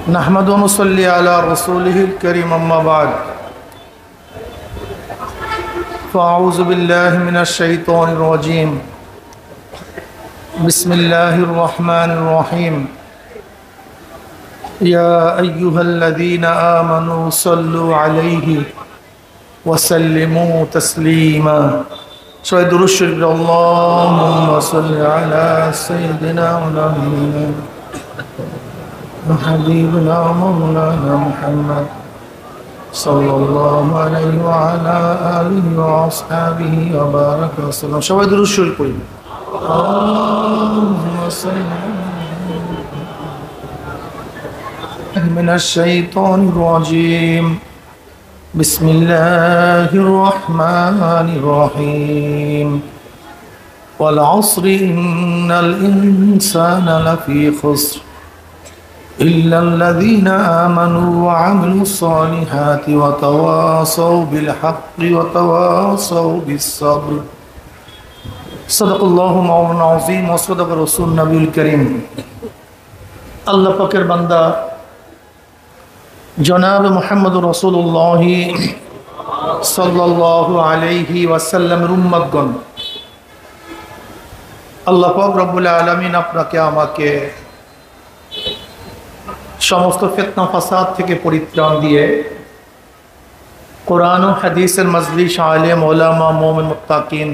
नहमदु व नुसल्ली अला रसूलिहिल करीम अम्मा बाद फ़अऊज़ु बिल्लाहि मिनश शैतानिर रजीम बिस्मिल्लाहिर रहमानिर रहीम या अय्युहल्लज़ीना आमनू सल्लु अलैहि व सल्लिमू तस्लीमा। सबाई दुरूद शरीफ अल्लाहुम्मा सल्लि अला सय्यिदिना हबीबना मौलाना मुहम्मद सल्लल्लाहु अलैहि व अला आलिहि व अस्हाबिहि व बारक वसल्लम। सबाई दुरूद शरीफ पढ़ি। अल्लाहुम्मा सल्लि मिनश शैतानिर रजीम बिस्मिल्लाहिर रहमानिर रहीम वल अस्रि इन्नल इंसाना लफी खुस्र इल्लल्लज़ीना आमनू व अमिलुस्सॉलिहाति व तवासौ बिल हक़्क़ि व तवासौ बिस्सब्र। सदक़ल्लाहु मौलाना अज़ीम व सदक़ रसूल नबील करीम। अल्लाह पाकेर बंदा जनाब मुहम्मद रसूलुल्लाह सल्लल्लाहु अलैहि वसल्लम उम्मतगण, अल्लाह पाक रब्बुल आलामीन आपनाके आमाके समस्त फितना फासाद থেকে পরিত্রাণ দিয়ে কোরআন ও হাদিসের মজলিস আলেম ওলামা মুমিন মুত্তাকিন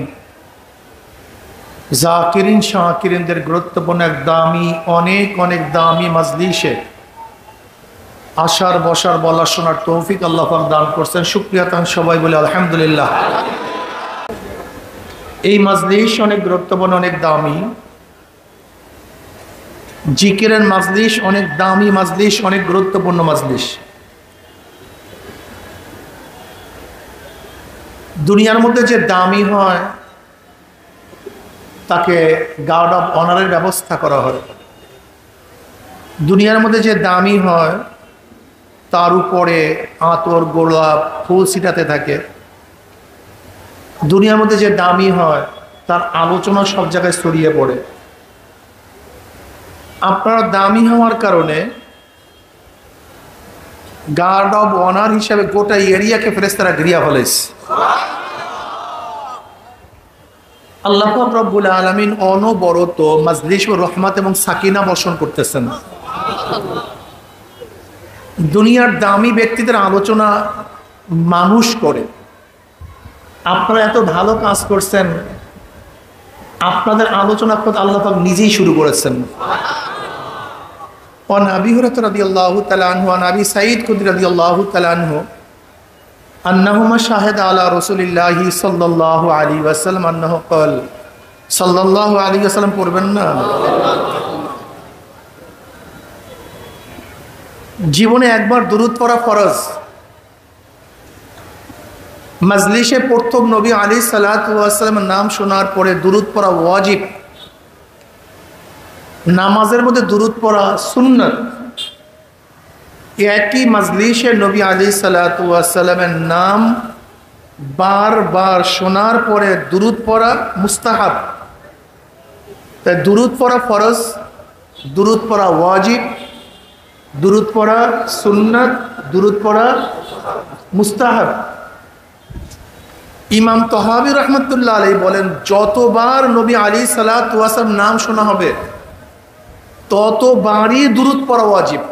জাকিরিন শাকিরিনদের গুরুত্বপূর্ণ এক দামি অনেক দামি মজলিসে আশার বসার বলা শোনার তৌফিক আল্লাহ পাক দান করছেন। শুকরিয়া তান সবাই বলে আলহামদুলিল্লাহ। এই মজলিস অনেক গুরুত্বপূর্ণ অনেক দামি, জিকিরের মজলিস অনেক দামি মজলিস, অনেক গুরুত্বপূর্ণ মজলিস। দুনিয়ার মধ্যে যে দামি হয় তাকে গার্ড অফ অনারের ব্যবস্থা করা হয়। দুনিয়ার মধ্যে যে দামি হয় তার উপরে আতর গোলাপ ফুল ছিটাতে থাকে। দুনিয়ার মধ্যে যে দামি হয় তার আলোচনা সব জায়গায় ছড়িয়ে পড়ে। আপনারা দামি হওয়ার কারণে গার্ড অব অনার হিসাবে গোটা এরিয়াকে ফেরেশতারা ঘিরিয়া ফেলেছে। আল্লাহ পাক রব্বুল আলামিন অনবরত মাজলিস ও রহমত এবং সাকিনা বর্ষণ করতেছেন। দুনিয়ার দামি ব্যক্তিদের আলোচনা মানুষ করে। আপনারা এত ভালো কাজ করছেন, আপনাদের আলোচনা আল্লাহ পাক নিজেই শুরু করেছেন। وعن أبي هريرة رضي الله تعالى عنه وعن أبي سعيد الخدري رضي الله تعالى عنه أنهما شاهد على رسول الله صلى الله عليه وسلم أنه قال صلى الله عليه وسلم পড়বেন না? জীবনে একবার দুরূদ পড়া ফরজ। মজলিসে প্রথম নবী আলাইহিস সালাতু ওয়াস সালামের নাম শোনার পরে দুরূদ পড়া ওয়াজিব। নামাজের মধ্যে দুরূদ পড়া সুন্নাত। একই মজলিসে নবী আলাইহিস সালাতু ওয়াস সালামের নাম বারবার শোনার পরে দুরূদ পড়া মুস্তাহাব। তাই দুরূদ পড়া ফরজ, দুরূদ পড়া ওয়াজিব, দুরূদ পড়া সুন্নাত, দুরূদ পড়া মুস্তাহাব। ইমাম তহাবী রহমতুল্লাহ আলাইহি বলেন, যতবার নবী আলাইহিস সালাতু ওয়াস সালাম নাম শোনা হবে ততবারই দুরূদ পড়া ওয়াজিব।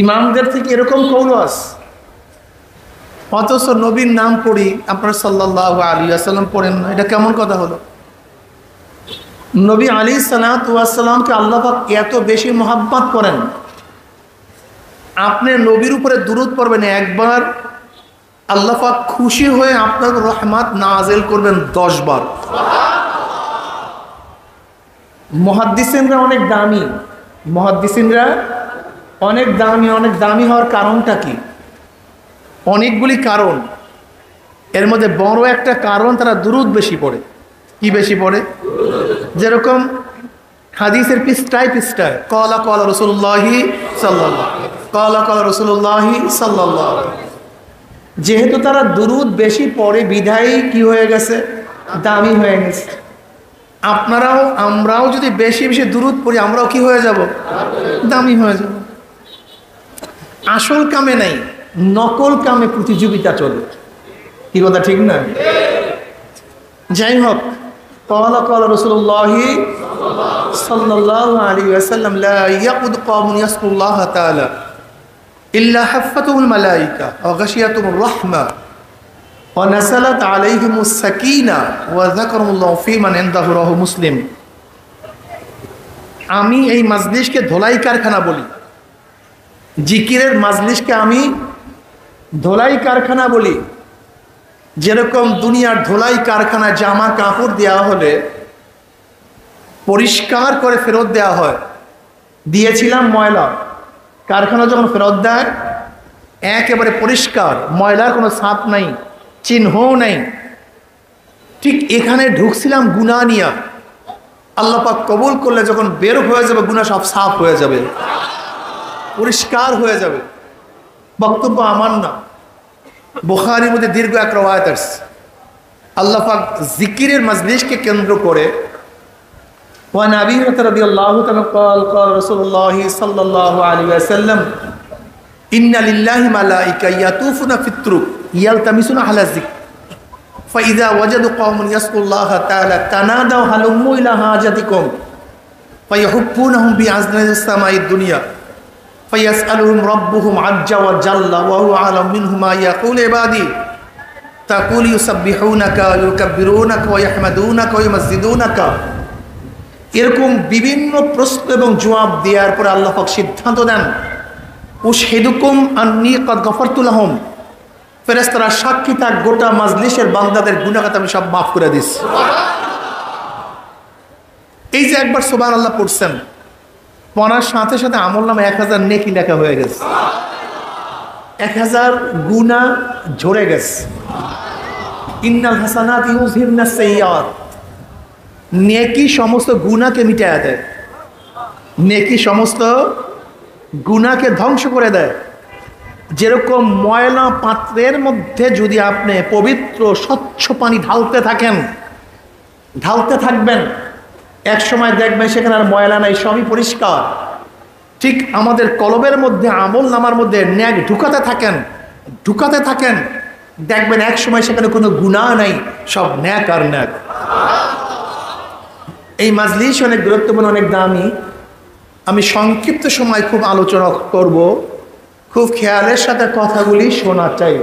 ইমামদের থেকে এরকম কৌল আছে, অথচ নবীর নাম পড়ি আপনারা সাল্লাল্লাহু আলাইহি ওয়াসাল্লাম পড়েন না। এটা কেমন কথা হলো? নবী আলাইহিস সালাতু ওয়াস সালামকে আল্লাহ পাক এত বেশি মহব্বত করেন, আপনি নবীর উপরে দুরূদ পড়বেন একবার, আল্লাহ পাক খুশি হয়ে আপনার রহমত নাজিল করবেন 10 বার। মুহাদ্দিসিনরা অনেক দামি, মুহাদ্দিসিনরা অনেক দামি হওয়ার কারণটা কি? অনেকগুলি কারণ। এর মধ্যে বড় একটা কারণ, তারা দুরূদ বেশি পড়ে। কি বেশি পড়ে? যেরকম হাদিসের পৃষ্ঠায় পৃষ্ঠায় ক্বালা ক্বালা রাসূলুল্লাহি সাল্লাল্লাহু, ক্বালা ক্বালা রাসূলুল্লাহি সাল্লাল্লাহু। যেহেতু তারা দুরূদ বেশি পড়ে বিধায় কি হয়ে গেছে? দামি হয়ে গেছে। আপনারাও আমরাও যদি বেশি বেশি দুরূদ পড়ি আমরাও কি হয়ে যাব? দামি হয়ে যাব। আসল কামে নাই, নকল কামে প্রতিযোগিতা চলে। কি কথা ঠিক না? যাই হোক, قال قال رسول الله صلى الله عليه وسلم لا يقعد قوم يذكرون الله تعالى إلا حفتهم الملائكة وغشيتهم الرحمة ونزلت عليهم السكينة وذكرهم الله في من عنده رواه মুসলিম। আমি এই মাজলিসকে ধোলাই কারখানা বলি, জিকিরের মাজলিসকে আমি ধোলাই কারখানা বলি। যেরকম দুনিয়ার ধোলাই কারখানায় জামা কাপড় দেওয়া হলে পরিষ্কার করে ফেরত দেওয়া হয়, দিয়েছিলাম ময়লা, কারখানা যখন ফেরত দেয় একেবারে পরিষ্কার, ময়লার কোনো ছাপ নাই, চিহ্নও নাই। ঠিক এখানে ঢুকছিলাম গুনাহ নিয়া, আল্লাহ পাক কবুল করলে যখন বের হয়ে যাবে গুনাহ সব সাফ হয়ে যাবে, পরিষ্কার হয়ে যাবে। বক্তব্য আমার না, বুখারীর মধ্যে দীর্ঘ এক রওয়ায়াত আছে। আল্লাহ পাক জিকিরের মাজলিসকে কেন্দ্র করে ওয়ান আবি হুরায়রা রাদিয়াল্লাহু তাআলা قال قال رسول الله صلى الله عليه وسلم إن لله ملائكة يطوفون في الطرق يلتمسون أهل الذكر فإذا وجدوا قوم يذكرون الله تعالى تنادوا هلموا إلى حاجتكم فيحبونهم بأذناب السماء الدنيا فيسألهم ربهم عز وجل وهو أعلم منهم ما يقول عبادي تقول يسبحونك ويكبرونك ويحمدونك ويمجدونك। এরকম বিভিন্ন প্রশ্ন এবং জবাব দেওয়ার পরে আল্লাহ পাক সিদ্ধান্ত দেন উশহিদুকুম আন্নী ক্বাদ গফারতু লাহুম, ফেরেশতারা সাক্ষী থাক গোটা মাজলিসের বান্দাদের গুনাহগাত আমি সব মাফ করে দিচ্ছি। এই যে একবার সুবহানাল্লাহ পড়ছেন, পড়ার সাথে সাথে আমলনামা 1000 নেকি লেখা হয়ে গেছে, 1000 গুনাহ ঝরে গেছে। ইন্নাল হাসানাতি ইউযহিবনাস সাইয়্যাত, নেকি সমস্ত গুনাহকে মিটায় দেয়, নেকি সমস্ত গুনাহকে ধ্বংস করে দেয়। যেরকম ময়লা পাত্রের মধ্যে যদি আপনি পবিত্র স্বচ্ছ পানি ঢালতে থাকবেন, এক সময় দেখবেন সেখানে আর ময়লা নাই, সবই পরিষ্কার। ঠিক আমাদের কলবের মধ্যে, আমল নামার মধ্যে ন্যাক ঢুকাতে থাকেন, দেখবেন এক সময় সেখানে কোনো গুনাহ নাই, সব ন্যাক আর ন্যাক। এই মাজলিস অনেক গুরুত্বপূর্ণ, অনেক দামি। আমি সংক্ষিপ্ত সময় খুব আলোচনা করব, খুব খেয়ালের সাথে কথাগুলি শোনা চাই।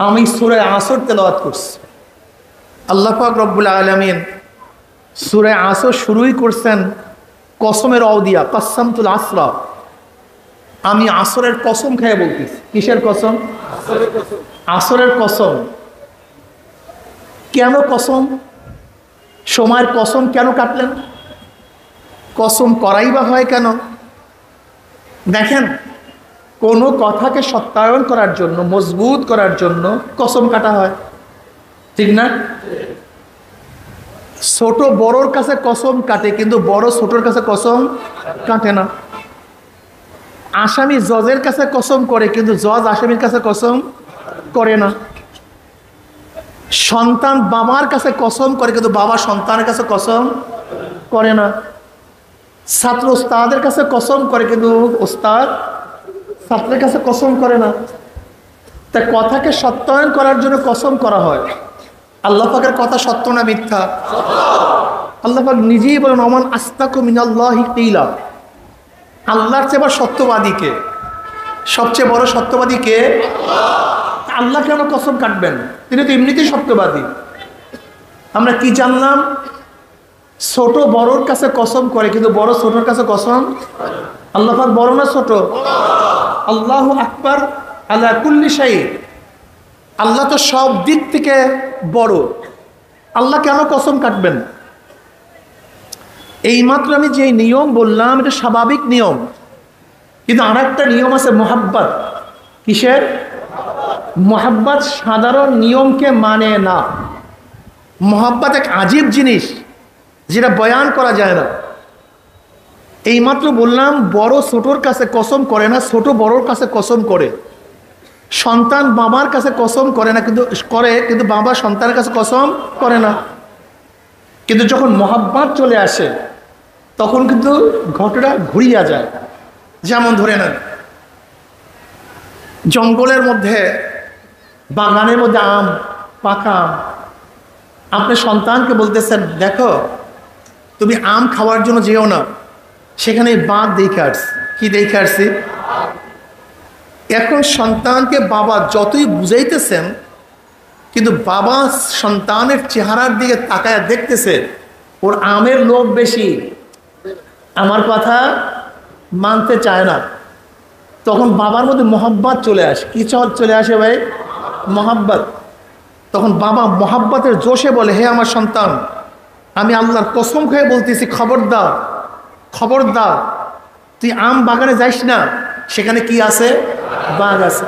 আমি সূরা আসর তেলাওয়াত করছি। আল্লাহ পাক রব্বুল আলামিন সূরা আসর শুরুই করছেন কসমের অদিয়া, কাসামতুল আসরা। আমি আসরের কসম খেয়ে বলতেছি। কিসের কসম? আসরের কসম। কেন কসম? সময়ের কসম কেন কাটলেন? কসম করাই বা হয় কেন? দেখেন, কোনো কথাকে সত্যায়ন করার জন্য, মজবুত করার জন্য কসম কাটা হয়, ঠিক না? ছোট বড়র কাছে কসম কাটে, কিন্তু বড় ছোটর কাছে কসম কাটে না। আসামি জজের কাছে কসম করে, কিন্তু জজ আসামির কাছে কসম করে না। সন্তান বাবার কাছে কসম করে, কিন্তু বাবা সন্তানের কাছে কসম করে না। ছাত্র ওস্তাদের কাছে কসম করে, কিন্তু ওস্তাদ ছাত্রের কাছে কসম করে না। তাই কথাকে সত্যায়ন করার জন্য কসম করা হয়। আল্লাহ পাকের কথা সত্য না মিথ্যা? আল্লাহ পাক নিজেই বলেন ওমান আসতাকু মিনাল্লাহি কিলা। আল্লাহর চেয়ে বড় সত্যবাদী কে? সবচেয়ে বড় সত্যবাদী কে? আল্লাহ কেন কসম কাটবেন? তিনি তো এমনিতেই সত্যবাদী। আমরা কি জানলাম? ছোট বড়র কাছে কসম করে, কিন্তু বড় ছোটর কাছে কসম। আল্লাহ পাক বড় না ছোট? আল্লাহু আকবার আলা কুল্লি শাই। আল্লাহ তো সব দিক থেকে বড়। আল্লাহ কেন কসম কাটবেন? এইমাত্র আমি যে নিয়ম বললাম এটা স্বাভাবিক নিয়ম, কিন্তু আর একটা নিয়ম আছে মোহাব্বত। কিসের? মোহাব্বত সাধারণ নিয়মকে মানে না। মোহাব্বত এক আজীব জিনিস, যেটা বয়ান করা যায় না। এইমাত্র বললাম বড় ছোটর কাছে কসম করে না, ছোট বড়র কাছে কসম করে। সন্তান বাবার কাছে কসম করে না, কিন্তু বাবা সন্তানের কাছে কসম করে না। কিন্তু যখন মহাব্বত চলে আসে তখন কিন্তু ঘটনা ঘুরিয়া যায়। যেমন ধরে নেন, জঙ্গলের মধ্যে, বাগানের মধ্যে আম, পাকা আম, আপনি সন্তানকে বলতেছেন দেখো তুমি আম খাওয়ার জন্য যেও না, সেখানে বাঘ দেখে আসছি। কি দেখে আসছি? এখন সন্তানকে বাবা যতই বুঝাইতেছেন, কিন্তু বাবা সন্তানের চেহারার দিকে তাকায় দেখতেছে ওর আমের লোভ বেশি, আমার কথা মানতে চায় না। তখন বাবার মধ্যে মহাব্বত চলে আসে। কি চলে আসে ভাই? মহাব্বত। তখন বাবা মহাব্বতের জোশে বলে, হে আমার সন্তান, আমি আল্লাহর কসম খেয়ে বলতেছি, খবরদার খবরদার তুই আম বাগানে যাইস না, সেখানে কি আছে? বাঘ আছে।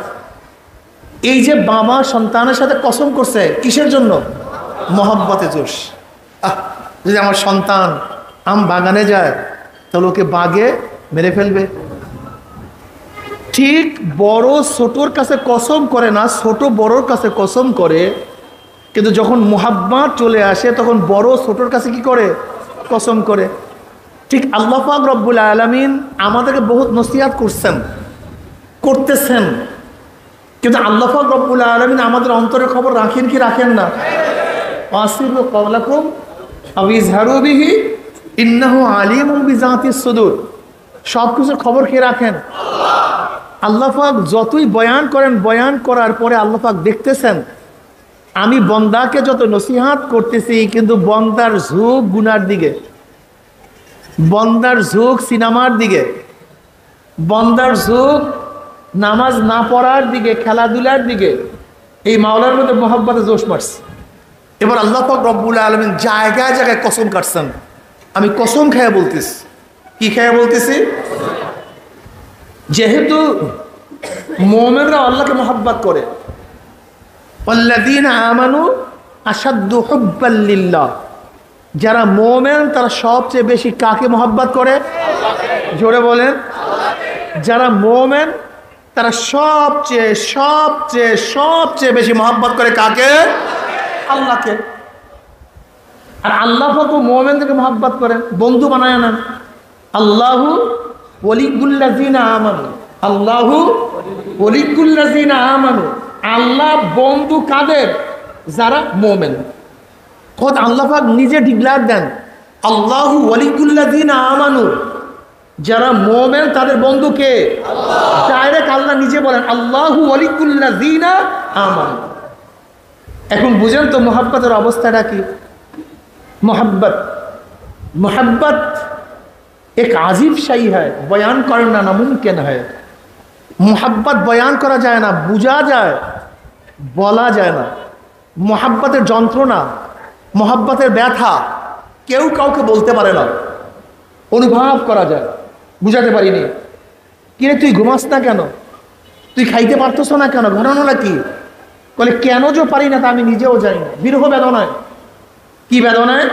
এই যে বাবা সন্তানের সাথে কসম করছে, কিসের জন্য? মহব্বতে জোশ। যদি আমার সন্তান আম বাগানে যায় তাহলে ওকে বাঘে মেরে ফেলবে। ঠিক বড় ছোটর কাছে কসম করে না, ছোট বড়র কাছে কসম করে, কিন্তু যখন মুহাব্বত চলে আসে তখন বড় ছোটর কাছে কি করে? কসম করে। ঠিক আল্লাহ পাক রব্বুল আলামিন আমাদেরকে বহুত নসিহত করতেছেন, কিন্তু আল্লাহ পাক রব্বুল আলামিন আমাদের অন্তরের খবর রাখেন কি রাখেন না? আসিরু কওলাকুম আও ইজহারু বিহি ইন্নাহু আলিমুম বিযাতিস সুদূর। সব কিছুর খবর কে রাখেন? আল্লাহ পাক যতই বয়ান করেন, বয়ান করার পরে আল্লাহ পাক দেখতেছেন আমি বন্দাকে যত নসিহত করতেছি, কিন্তু বন্দার ঝোঁক গুনার দিকে, বন্দার ঝোঁক সিনেমার দিকে, বন্দার ঝোঁক নামাজ না পড়ার দিকে, খেলাধুলার দিকে। এই মাওলার মধ্যে মহব্বতে জোশ মারছে। এবার আল্লাহ পাক রব্বুল আলামিন জায়গায় জায়গায় কসম কাটছেন। আমি কসম খেয়ে বলতেছি। কি খেয়ে বলতেছি? যেহেতু মুমিনরা আল্লাহকে মহব্বত করে, ওয়াল্লাযীনা আমানু আশাদ্দু হুব্বাল লিল্লাহ, যারা মুমিন তারা সবচেয়ে বেশি কাকে মহব্বত করে? জোরে বলেন। যারা মুমিন তারা সবচেয়ে সবচেয়ে সবচেয়ে বেশি মহব্বত করে কাকে? আল্লাহকে। আর আল্লাহ পাক মুমিনদেরকে মহব্বত করেন, বন্ধু বানায় নেন। আল্লাহু ওয়ালিউল্লাযীনা আমানু, আল্লাহু ওয়ালিউল্লাযীনা আমানু। আল্লাহ বন্ধু কাদের? যারা মুমিন। খোদ আল্লাহ পাক নিজে ডিক্লেয়ার দেন, আল্লাহু ওয়ালিউল্লাযীনা আমানু, যারা মুমিন তাদের বন্ধু কে? ডাইরেক্ট আল্লাহ নিজে বলেন আল্লাহু ওয়ালিউল্লাযীনা আমানু। এখন বুঝেন তো মোহাব্বতের অবস্থাটা কি? मोहब्बत एक अजीब शाही है, बयान करना नामुमकिन है। मोहब्बत बयान करा जाए ना, बुझा जाए, বলা যায় না। মোহাব্বতের যন্ত্রণা, মোহাব্বতের ব্যথা কেউ কাউকে বলতে পারে না, অনুভব করা যায়, বুঝাতে পারিনি। কিরে তুই ঘুমাস না কেন? তুই খাইতে পারতছ না কেন? ঘটনাটা কি? বলে কেন যে পারি না তা আমি নিজেও জানি না। বিরহ বেদনায়। কি বেদনায়?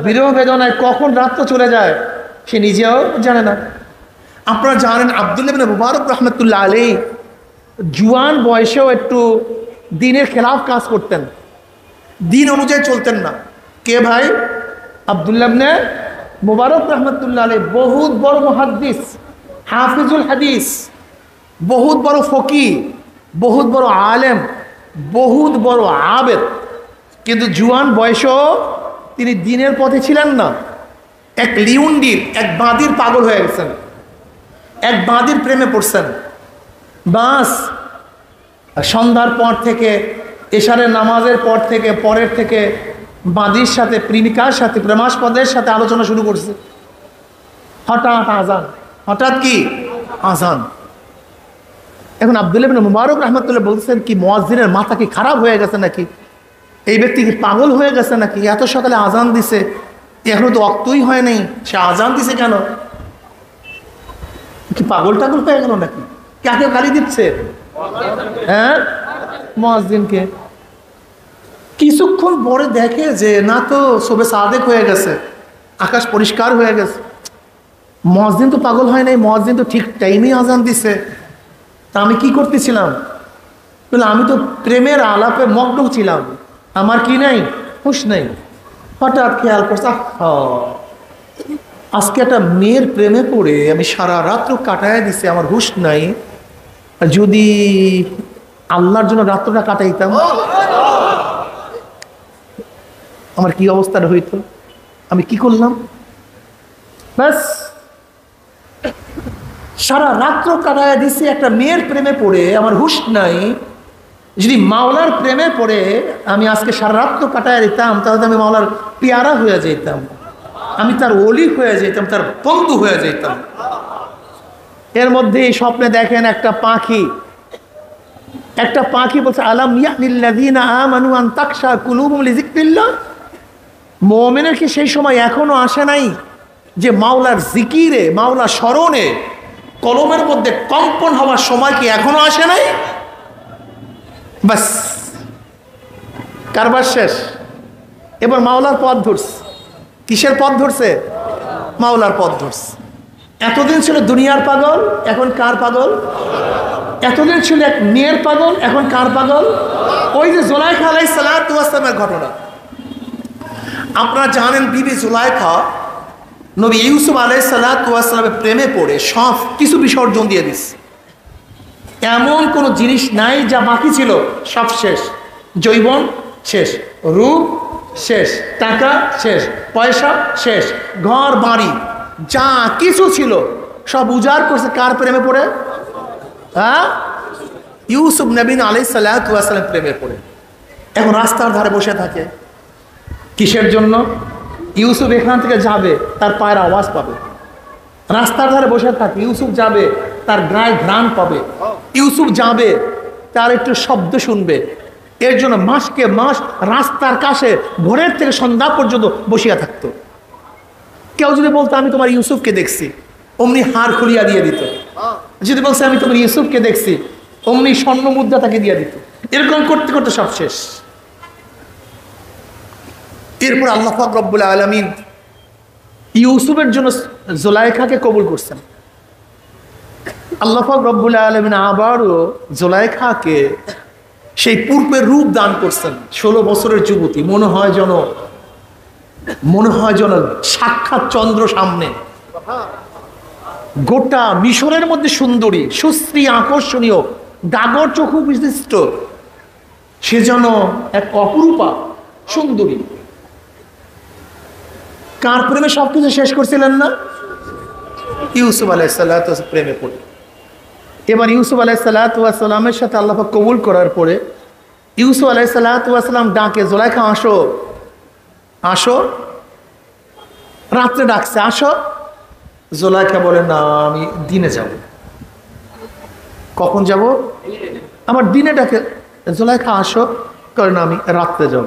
বিরহ বেদনায়। কখন রাত্র চলে যায় সে নিজেও জানে না। আপনারা জানেন আব্দুল্লাহ ইবনে মুবারক রাহমাতুল্লাহ আলাইহি জুয়ান বয়সেও একটু দিনের খেলাফ কাজ করতেন, দিন অনুযায়ী চলতেন না। কে ভাই? আব্দুল্লাহ ইবনে মুবারক রাহমাতুল্লাহ আলাইহি বহুত বড় মুহাদ্দিস, হাফিজুল হাদিস, বহুত বড় ফকিহ, বহুত বড় আলেম, বহুত বড় আবেদ, কিন্তু জুয়ান বয়সেও তিনি দিনের পথে ছিলেন না। এক লিউন্ডির, এক বাঁদির পাগল হয়ে গেছেন, এক বাঁদির প্রেমে পড়ছেন। বাস সন্ধ্যার পর থেকে, এশারের নামাজের পর থেকে, পরের থেকে বাঁদির সাথে, প্রেমিকার সাথে, প্রেমাস্পদের সাথে আলোচনা শুরু করছে। হঠাৎ আজান, হঠাৎ কি আজান। এখন আব্দুল্লাহ ইবনে মুবারক রাহমাতুল্লাহ বলছেন কি মুয়াজ্জিনের মাথা কি খারাপ হয়ে গেছে নাকি? এই ব্যক্তি কি পাগল হয়ে গেছে নাকি? এত সকালে আজান দিছে, এখনো তো অক্তই হয় নাই, সে আজান দিছে কেন? কি পাগল টাগল হয়ে গেল নাকি? কাকে গালি দিচ্ছে? হ্যাঁ, মুয়াজ্জিনকে। কিছুক্ষণ পরে দেখে যে না, তো শোবে সাদেক হয়ে গেছে, আকাশ পরিষ্কার হয়ে গেছে। মুয়াজ্জিন তো পাগল হয় নাই, মুয়াজ্জিন তো ঠিক টাইমে আজান দিছে। তা আমি কি করতেছিলাম? বলে আমি তো প্রেমের আলাপে মগ্ন ছিলাম, আমার কি নাই? হুঁশ নাই। হঠাৎ খেয়াল করছে আজকে একটা মেয়ের প্রেমে পড়ে আমি সারা রাত্র কাটায় দিছি, আমার হুঁশ নাই, যদি আল্লাহর জন্য রাত্রটা কাটাইতাম আমার কি অবস্থাটা হইতো, আমি কি করলাম। ব্যাস সারা রাত্র কাটায় দিছি একটা মেয়ের প্রেমে পড়ে, আমার হুঁশ নাই, যদি মাওলার প্রেমে পড়ে আমি আজকে সারা রাত্র কাটায় দিতাম তাহলে আমি মাওলার পেয়ারা হয়ে যেতাম, আমি তার ওলি হয়ে যেতাম, তার বন্ধু হয়ে যেতাম। এর মধ্যে স্বপ্নে দেখেন একটা পাখি বলছে আলাম ইয়ানিল্লাযীনা আমানু আন তাকশা কুলুবুহুম লিযিকরিল্লাহ, মুমিনের কি সেই সময় এখনো আসে নাই যে মাওলার জিকিরে, মাওলার স্মরণে কলমের মধ্যে কম্পন হওয়ার সময় কি এখনো আসে নাই? বাস কারবার শেষ। এবার মাওলার পথ ধরছে। কিসের পথ ধরছে? মাওলার পথ ধরছে। এতদিন ছিল দুনিয়ার পাগল, এখন কার পাগল? এতদিন ছিল এক মেয়ের পাগল, এখন কার পাগল? ওই যে জুলাইখা আলাইহিস সালাতু ওয়াস সালামের ঘটনা আপনারা জানেন। বিবি জুলাইখা নবী ইউসুফ আলাইহিস সালাতু ওয়াস সালামের প্রেমে পড়ে সব কিছু বিসর্জন দিয়ে দিস। এমন কোনো জিনিস নাই যা বাকি ছিল, সব শেষ। যৌবন শেষ, রূপ শেষ, টাকা শেষ, পয়সা শেষ, ঘর বাড়ি যা কিছু ছিল সব উজাড় করছে কার প্রেমে পড়ে? হ্যাঁ, ইউসুফ নবী আলাইহিস সালাতু ওয়াস সালাম প্রেমে পড়ে। এখন রাস্তার ধারে বসে থাকে কিসের জন্য? ইউসুফ এখান থেকে যাবে, তার পায়ের আওয়াজ পাবে। রাস্তার ধারে বসে থাকে, ইউসুফ যাবে, তার গায়ে ঘ্রাণ পাবে। ইউসুফ যাবে, তার একটু শব্দ শুনবে। এর জন্য মাসকে মাস রাস্তার কাছে ভোরের থেকে সন্ধ্যা পর্যন্ত বসিয়া থাকতো। কেউ যদি বলতো আমি তোমার ইউসুফকে দেখছি, অমনি হাড় খুলিয়া দিয়ে দিত। যদি বলছে আমি তোমার ইউসুফকে দেখছি, অমনি স্বর্ণ মুদ্রা তাকে দিয়ে দিত। এরকম করতে করতে সব শেষ। এরপর আল্লাহ পাক রব্বুল আলামিন ইউসুফের জন্য জুলাইখাকে কবুল করছেন। আল্লাহ পাক রব্বুল আলামিন আবারও জুলাইখাকে সেই পূর্বের রূপ দান করছেন। 16 বছরের যুবতী, মনে হয় যেন সাক্ষাৎ চন্দ্র সামনে। গোটা মিশরের মধ্যে সুন্দরী, সুশ্রী, আকর্ষণীয়, ডাগর চক্ষু বিশিষ্ট, সে যেন এক অপরূপা সুন্দরী। কার প্রেমে সবকিছু শেষ করছিলেন না? ইউসুফ আলাইহিস সালাতু ওয়াস সালাম প্রেমে পড়ে। এবার ইউসুফ আলাইহিস সালাতু ওয়াস সালামের সাথে আল্লাহ পাক কবুল করার পরে ইউসুফ আলাইহিস সালাতু ওয়াস সালাম ডাকে, জুলাইখা আসো আসো। রাত্রে ডাকছে, আসো। জুলাইখা বলে না, আমি দিনে যাব। কখন যাব? আমার দিনে ডাকে। জুলাইখা আসো, করে না আমি রাত্রে যাব।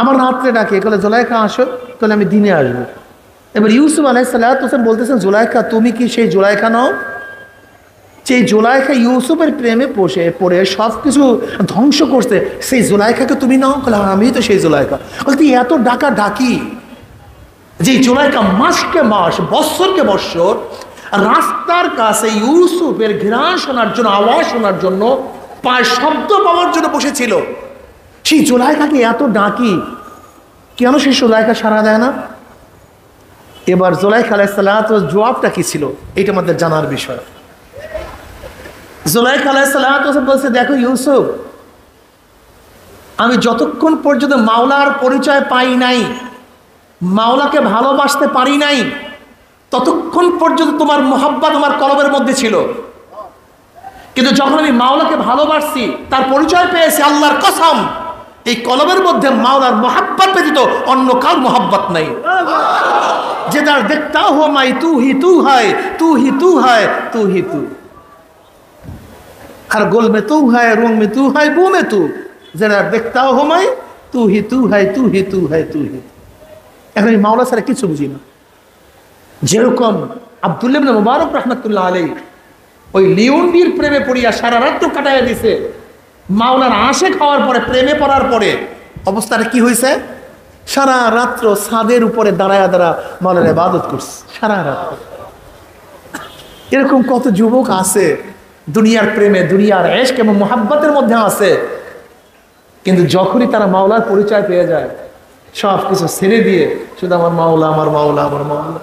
আমার রাত্রে ডাকে, বলে জুলাইখা আসো, তাহলে আমি দিনে আসবো। এবার ইউসুফ আলাইহিস সালাতু ওয়াস সালাম বলতেছেন, জুলাইখা তুমি কি সেই জুলাইখা নও? সেই জুলাইখা ইউসুফের প্রেমে পড়ে সব কিছু ধ্বংস করছে, সেই জুলাইখাকে তুমি নাও? বলে আমি তো সেই জুলাইখা। বলতে এত ডাকা ডাকি যে জুলাইখা মাসকে মাস, বৎসরকে বৎসর রাস্তার কাছে ইউসুফের ঘ্রাণ শোনার জন্য, আওয়াজ শোনার জন্য, পায়ের শব্দ পাওয়ার জন্য বসেছিল। সেই জুলাইখাকে এত ডাকি, কেন সেই জুলাইখা সাড়া দেয় না? এবার জুলাইখা আলাইহিস সালাতু ওয়াস জবাবটা কি ছিল এটা আমাদের জানার বিষয়। জুলাইখা আলাইহিস সালাতু ওয়াস বলছে, দেখো ইউসুফ, আমি যতক্ষণ পর্যন্ত মাওলার পরিচয় পাই নাই, মাওলাকে ভালোবাসতে পারি নাই, ততক্ষণ পর্যন্ত তোমার মোহাব্বত আমার কলবের মধ্যে ছিল। কিন্তু যখন আমি মাওলাকে ভালোবাসছি, তার পরিচয় পেয়েছি, আল্লাহর কসম, এই কলবের মধ্যে মাওলার মোহাব্বত ব্যতীত অন্য কার মোহাব্বত নাই। যেটা দেখতা হো মাই তু হি তু হায়, তু হি তু হায়, তু হি তু, हर गोल में तू है, रूम में तू है, बू में तू, जरा देखता हो मैं, तू ही तू है, तू ही तू है, तू ही। এখন এই মাওলা ছাড়া কিছু বুঝি না। যেরকম আব্দুল্লাহ ইবনে মুবারক রাহমাতুল্লাহ আলাইহি ওই লিওনডির প্রেমে পড়িয়া সারা রাত কাটাইয়া দিছে, মাওলার আশিক হওয়ার পরে, প্রেমে পড়ার পরে অবস্থাটা কি হয়েছে? সারা রাত্র ছাদের উপরে দাঁড়ায়া মাওলার ইবাদত করছে সারা রাত। এরকম কত যুবক আছে দুনিয়ার প্রেমে, দুনিয়ার ইশক এবং মুহাব্বতের মধ্যে আছে, কিন্তু যখনই তারা মাওলার পরিচয় পেয়ে যায়, সব কিছু ছেড়ে দিয়ে শুধু আমার মাওলা, আমার মাওলা, আমার মাওলা।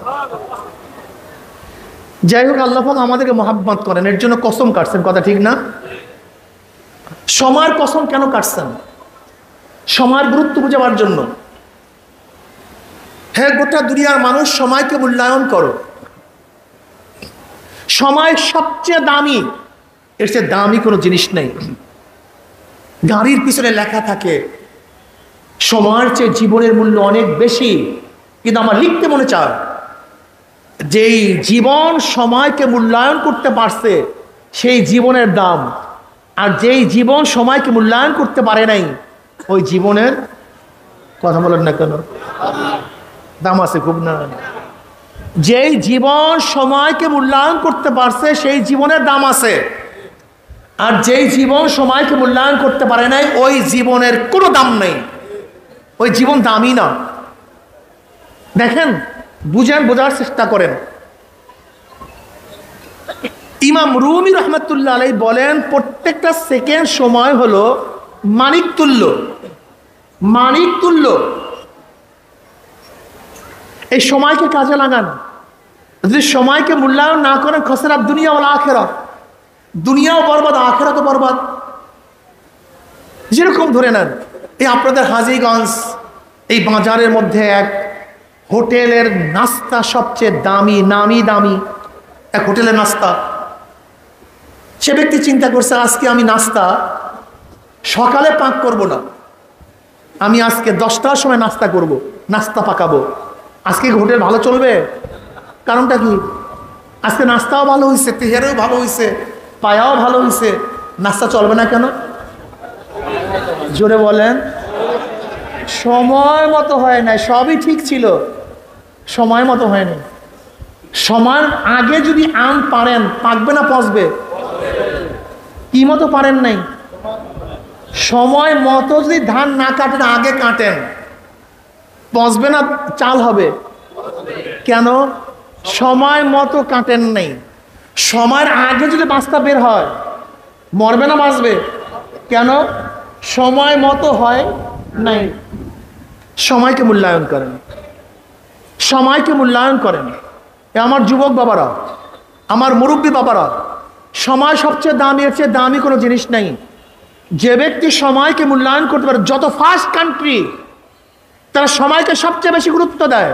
যাই হোক, আল্লাহ পাক আমাদেরকে মহাব্বত করেন, এর জন্য কসম কাটছেন, কথা ঠিক না? সময়ের কসম কেন কাটছেন? সময়ের গুরুত্ব বোঝাবার জন্য। হ্যাঁ, গোটা দুনিয়ার মানুষ সময়কে মূল্যায়ন করো। সময় সবচেয়ে দামি, এর চেয়ে দামি কোনো জিনিস নেই। গাড়ির পিছনে লেখা থাকে সময়ের চেয়ে জীবনের মূল্য অনেক বেশি, কিন্তু আমার লিখতে মনে চায় যেই জীবন সময়কে মূল্যায়ন করতে পারছে সেই জীবনের দাম, আর যেই জীবন সময়কে মূল্যায়ন করতে পারে নাই ওই জীবনের কথা বলেন না কেন, দাম আছে খুব না। যেই জীবন সময়কে মূল্যায়ন করতে পারছে সেই জীবনের দাম আছে, আর যেই জীবন সময়কে মূল্যায়ন করতে পারে নাই ওই জীবনের কোনো দাম নেই, ওই জীবন দামই না। দেখেন, বুঝেন, বোঝার চেষ্টা করেন। ইমাম রুমি রহমতুল্লাহ আলাইহি বলেন প্রত্যেকটা সেকেন্ড সময় হলো মানিক তুল্য, মানিক তুল্য। এই সময়কে কাজে লাগান। যদি সময়কে মূল্যায়ন না করেন খসরাত দুনিয়া ওয়াল আখিরাত, দুনিয়াও বরবাদ, আখিরাতও বরবাদ। যেরকম ধরে নেন এই আপনাদের হাজীগঞ্জ এই বাজারের মধ্যে এক হোটেলের নাস্তা সবচেয়ে দামি, নামি দামি এক হোটেলের নাস্তা। সে ব্যক্তি চিন্তা করছে আজকে আমি নাস্তা সকালে পাক করব না, আমি আজকে 10টার সময় নাস্তা করব, নাস্তা পাকাবো। আজকে হোটেল ভালো চলবে? কারণটা কি? আজকে নাস্তাও ভালো হয়েছে, তেহারেও ভালো হয়েছে, পায়াও ভালো হয়েছে, নাস্তা চলবে না কেন? জোরে বলেন। সময় মতো হয় নাই, সবই ঠিক ছিল, সময় মতো হয়নি। সময়ের আগে যদি আম পারেন পাকবে না পচবে? কি মতো পারেন নাই? সময় মতো যদি ধান না কাটেন, আগে কাটেন, পচবে না চাল হবে? কেন? সময় মতো কাটেন নাই। সময়ের আগে যদি বাস্তা বের হয় মরবে না বাঁচবে? কেন? সময় মতো হয় নাই। সময়কে মূল্যায়ন করেন, সময়কে মূল্যায়ন করেন। আমার যুবক বাবারা, আমার মুরব্বী বাবারা, সময় সবচেয়ে দামি, এর চেয়ে দামি কোনো জিনিস নেই। যে ব্যক্তি সময়কে মূল্যায়ন করতে পারে, যত ফার্স্ট কান্ট্রি তারা সময়কে সবচেয়ে বেশি গুরুত্ব দেয়।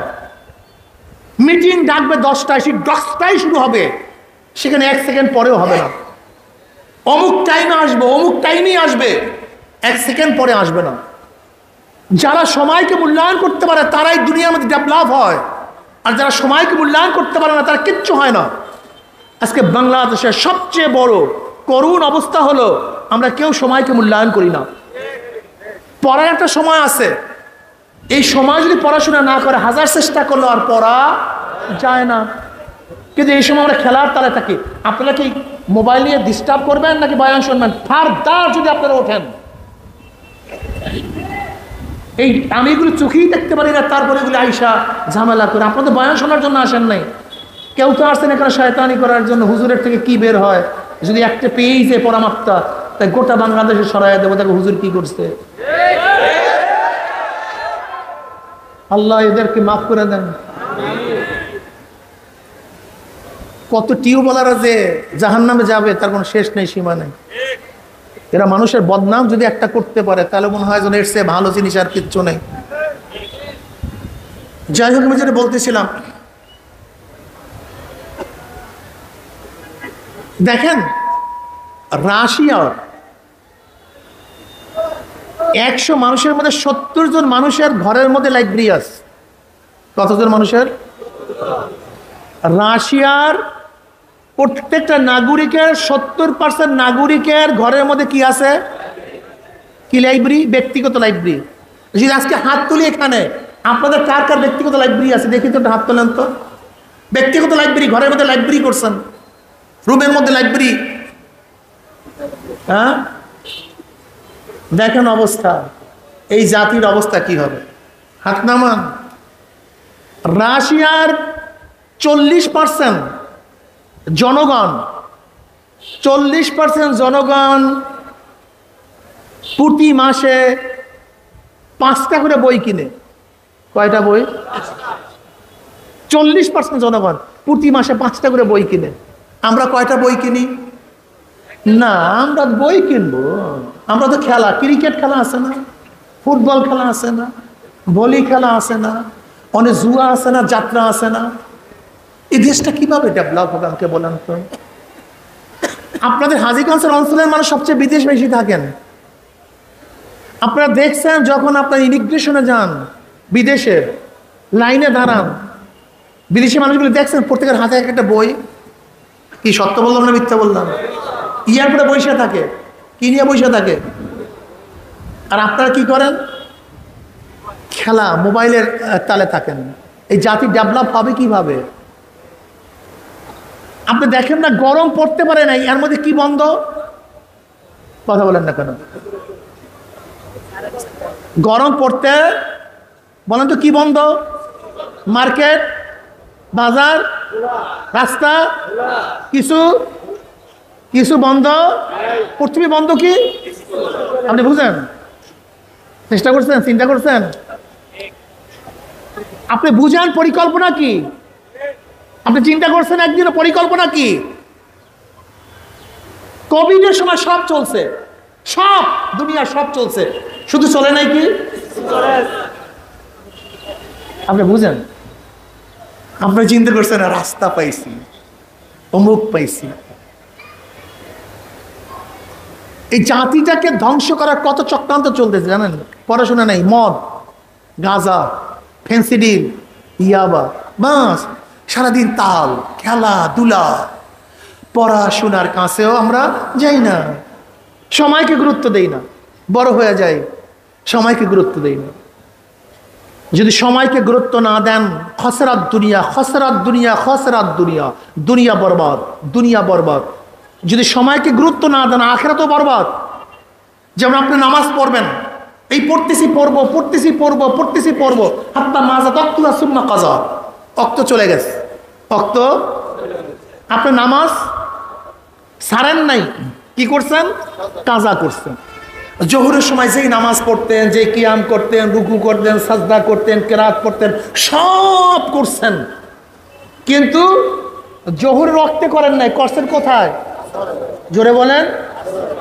মিটিং ডাকবে 10টায়, সেই 10টায় শুরু হবে, সেখানে 1 সেকেন্ড পরেও হবে না। অমুক টাইমে আসবো, অমুক টাইমেই আসবে, 1 সেকেন্ড পরে আসবে না। যারা সময়কে মূল্যায়ন করতে পারে তারাই দুনিয়ার মধ্যে ডেভেলপ হয়, আর যারা সময়কে মূল্যায়ন করতে পারে না তারা কিচ্ছু হয় না। আজকে বাংলাদেশের সবচেয়ে বড় করুণ অবস্থা হলো আমরা কেউ সময়কে মূল্যায়ন করি না। পড়ার একটা সময় আছে, এই সময় যদি পড়াশোনা না করে হাজার চেষ্টা করলো আর পড়া যায় না। কিন্তু এই সময় আমরা খেলার তালে থাকি। আপনারা কি মোবাইল নিয়ে ডিস্টার্ব করবেন নাকি বয়ান শুনবেন? ফারদার যদি আপনারা ওঠেন, এই আমি এগুলো চোখেই দেখতে পারি না, তারপরে এগুলো আইসা ঝামেলা করে। আপনাদের বয়ান শোনার জন্য আসেন নাই, কেউ তো আসছেন এখানে শয়তানি করার জন্য। হুজুরের থেকে কি বের হয়? যদি একটা পেয়েই যে পরামাত্মা, তাই গোটা বাংলাদেশে সরাইয়া দেবো, দেখো হুজুর কি করছে। আল্লাহ এদেরকে মাফ করে দেন। কত টিউবওয়ালারা যে জাহান্নামে যাবে তার কোনো শেষ নেই, সীমা নেই। এরা মানুষের বদনাম যদি একটা করতে পারে তাহলে মনে হয় যেন এর চেয়ে ভালো জিনিস আর কিচ্ছু নেই। যাই হোক, আমি যেটা বলতেছিলাম, দেখেন রাশিয়ার 100 মানুষের মধ্যে 70 জন মানুষের ঘরের মধ্যে লাইব্রেরি আছে। কতজন মানুষের? রাশিয়ার প্রত্যেকটা নাগরিকের 70% নাগরিকের ঘরের মধ্যে কি আছে? কি লাইব্রেরি? ব্যক্তিগত লাইব্রেরি। যদি আজকে হাত তুলি এখানে, আপনাদের কার কার ব্যক্তিগত লাইব্রেরি আছে দেখি তো, হাত তোলেন তো। ব্যক্তিগত লাইব্রেরি, ঘরের মধ্যে লাইব্রেরি করছেন, রুমের মধ্যে লাইব্রেরি। হ্যাঁ, দেখেন অবস্থা, এই জাতির অবস্থা কি হবে। হাত নামান। রাশিয়ার 40% জনগণ, 40% জনগণ প্রতি মাসে 5টা করে বই কিনে। কয়টা বই? 40% জনগণ প্রতি মাসে 5টা করে বই কিনে। আমরা কয়টা বই কিনি? না, আমরা বই কিনবো? আমরা তো খেলা, ক্রিকেট খেলা আছে না, ফুটবল খেলা আছে না, ভলি খেলা আছে না, অনেক জুয়া আছে না, যাত্রা আছে না। এই দেশটা কিভাবে ডেভেলপ হবে আমাকে বলেন তো? আপনাদের হাজীগঞ্জের অঞ্চলের মানুষ সবচেয়ে বিদেশ বেশি থাকেন। আপনারা দেখছেন যখন আপনার ইমিগ্রেশনে যান, বিদেশে লাইনে দাঁড়ান, বিদেশি মানুষগুলো দেখছেন প্রত্যেকের হাতে একটা বই। কি সত্য বললাম না মিথ্যা বললাম? এয়ারপোর্টে বসে থাকে, কি নিয়ে বসে থাকে? আর আপনারা কি করেন? খেলা, মোবাইলের তালে থাকেন। এই জাতি ডেভেলপ হবে কিভাবে? আপনি দেখেন না, গরম পড়তে পারে নাই, এর মধ্যে কি বন্ধ? কথা বলেন না কেন? গরম পড়তে বলেন তো কি বন্ধ? মার্কেট, বাজার, রাস্তা, কিছু কিছু বন্ধ। পৃথিবী বন্ধ কি? আপনি বুঝেন? চেষ্টা করছেন, চিন্তা করছেন? আপনি বুঝেন পরিকল্পনা কি? আপনি চিন্তা করছেন একদিন পরিকল্পনা কি? কোভিডের সময় সব চলছে, সব দুনিয়া সব চলছে, শুধু চলে নাই কি? আপনি বুঝেন? আপনি চিন্তা করছেন রাস্তা পাইছি, অমুক পাইছি। এই জাতিটাকে ধ্বংস করার কত চক্রান্ত চলতেছে জানেন? পড়াশোনা নাই, মদ, গাঁজা, ফেন্সিডিল, ইয়াবা, বাস, সারাদিন তাল, খেলাধুলা, পড়াশোনার কাছেও আমরা যাই না, সময়কে গুরুত্ব দেই না। বড় হয়ে যায়, সময়কে গুরুত্ব দেই না। যদি সময়কে গুরুত্ব না দেন, খসরাত দুনিয়া, খসরাত দুনিয়া, খসরাত দুনিয়া, দুনিয়া বরবাদ, দুনিয়া বরবাদ। যদি সময়কে গুরুত্ব না দেন, আখিরাতও বরবাদ। যেমন আপনি নামাজ পড়বেন, এই পড়তেছি পড়বো, পড়তেছি পড়বো, পড়তেছি পড়বো, হাত্তা মাজা তক্তুলা সুন্না কাজা, অক্ত চলে গেছে, অক্ত। আপনি নামাজ ছাড়েন নাই, কি করছেন? কাজা করছেন। জোহরের সময় যেই নামাজ পড়তেন, যে কিয়াম করতেন, রুকু করতেন, সাজদা করতেন, কেরাত পড়তেন, সব করছেন, কিন্তু জোহরের রক্তে করেন নাই, করছেন কোথায়? জোরে বলেন।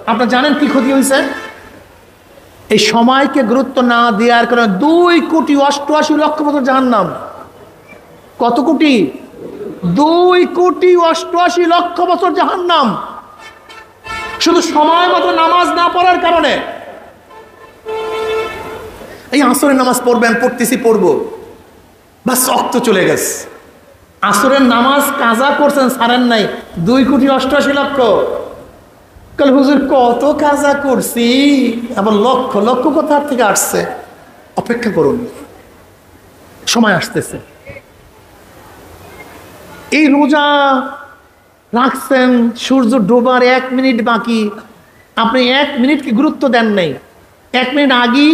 আপনারা জানেন কি ক্ষতি হয়েছে? এই সময়কে গুরুত্ব না দেওয়ার কারণে 2,88,00,000 বছর জাহান্নাম। কত কোটি? 2,88,00,000 বছর জাহান্নাম, শুধু সময় মতো নামাজ না পড়ার কারণে। এই আসরের নামাজ পড়বেন, পড়তেছি পড়বো, বাস রক্ত চলে গেছে। আসরের নামাজ কাজা করছেন, ছাড়েন নাই, 2,88,00,000। কাল হুজুর কত কাজা করছি, আবার লক্ষ লক্ষ কোথা থেকে আসছে? অপেক্ষা করুন, সময় আসতেছে। এই রোজা রাখছেন, সূর্য ডোবার 1 মিনিট বাকি, আপনি 1 মিনিটকে গুরুত্ব দেন নাই, 1 মিনিট আগেই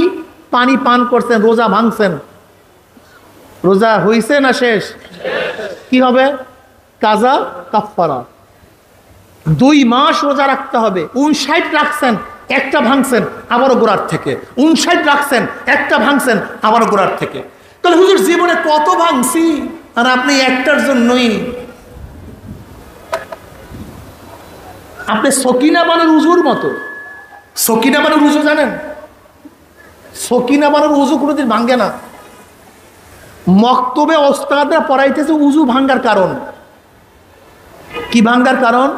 পানি পান করছেন, রোজা ভাঙছেন। রোজা হইছে না শেষ? কি হবে? কাজা, কাফারা। 2 মাস রোজা রাখতে হবে। 59 রাখছেন, একটা ভাঙছেন, আবারও গোড়ার থেকে। 59 রাখছেন, একটা ভাঙছেন, আবারও গোড়ার থেকে। তাহলে হুজুর জীবনে কত ভাঙছি, আর আপনি একটার জন্যই। আপনি সকিনা বানুর উজুর মতো। সকিনা বানুর উজু জানেন? সকিনা বানুর উজু কোনোদিন ভাঙ্গে না। মক্তবে ওস্তাদরা পড়াইতেছে উজু ভাঙ্গার কারণ কি? ভাঙ্গার কারণ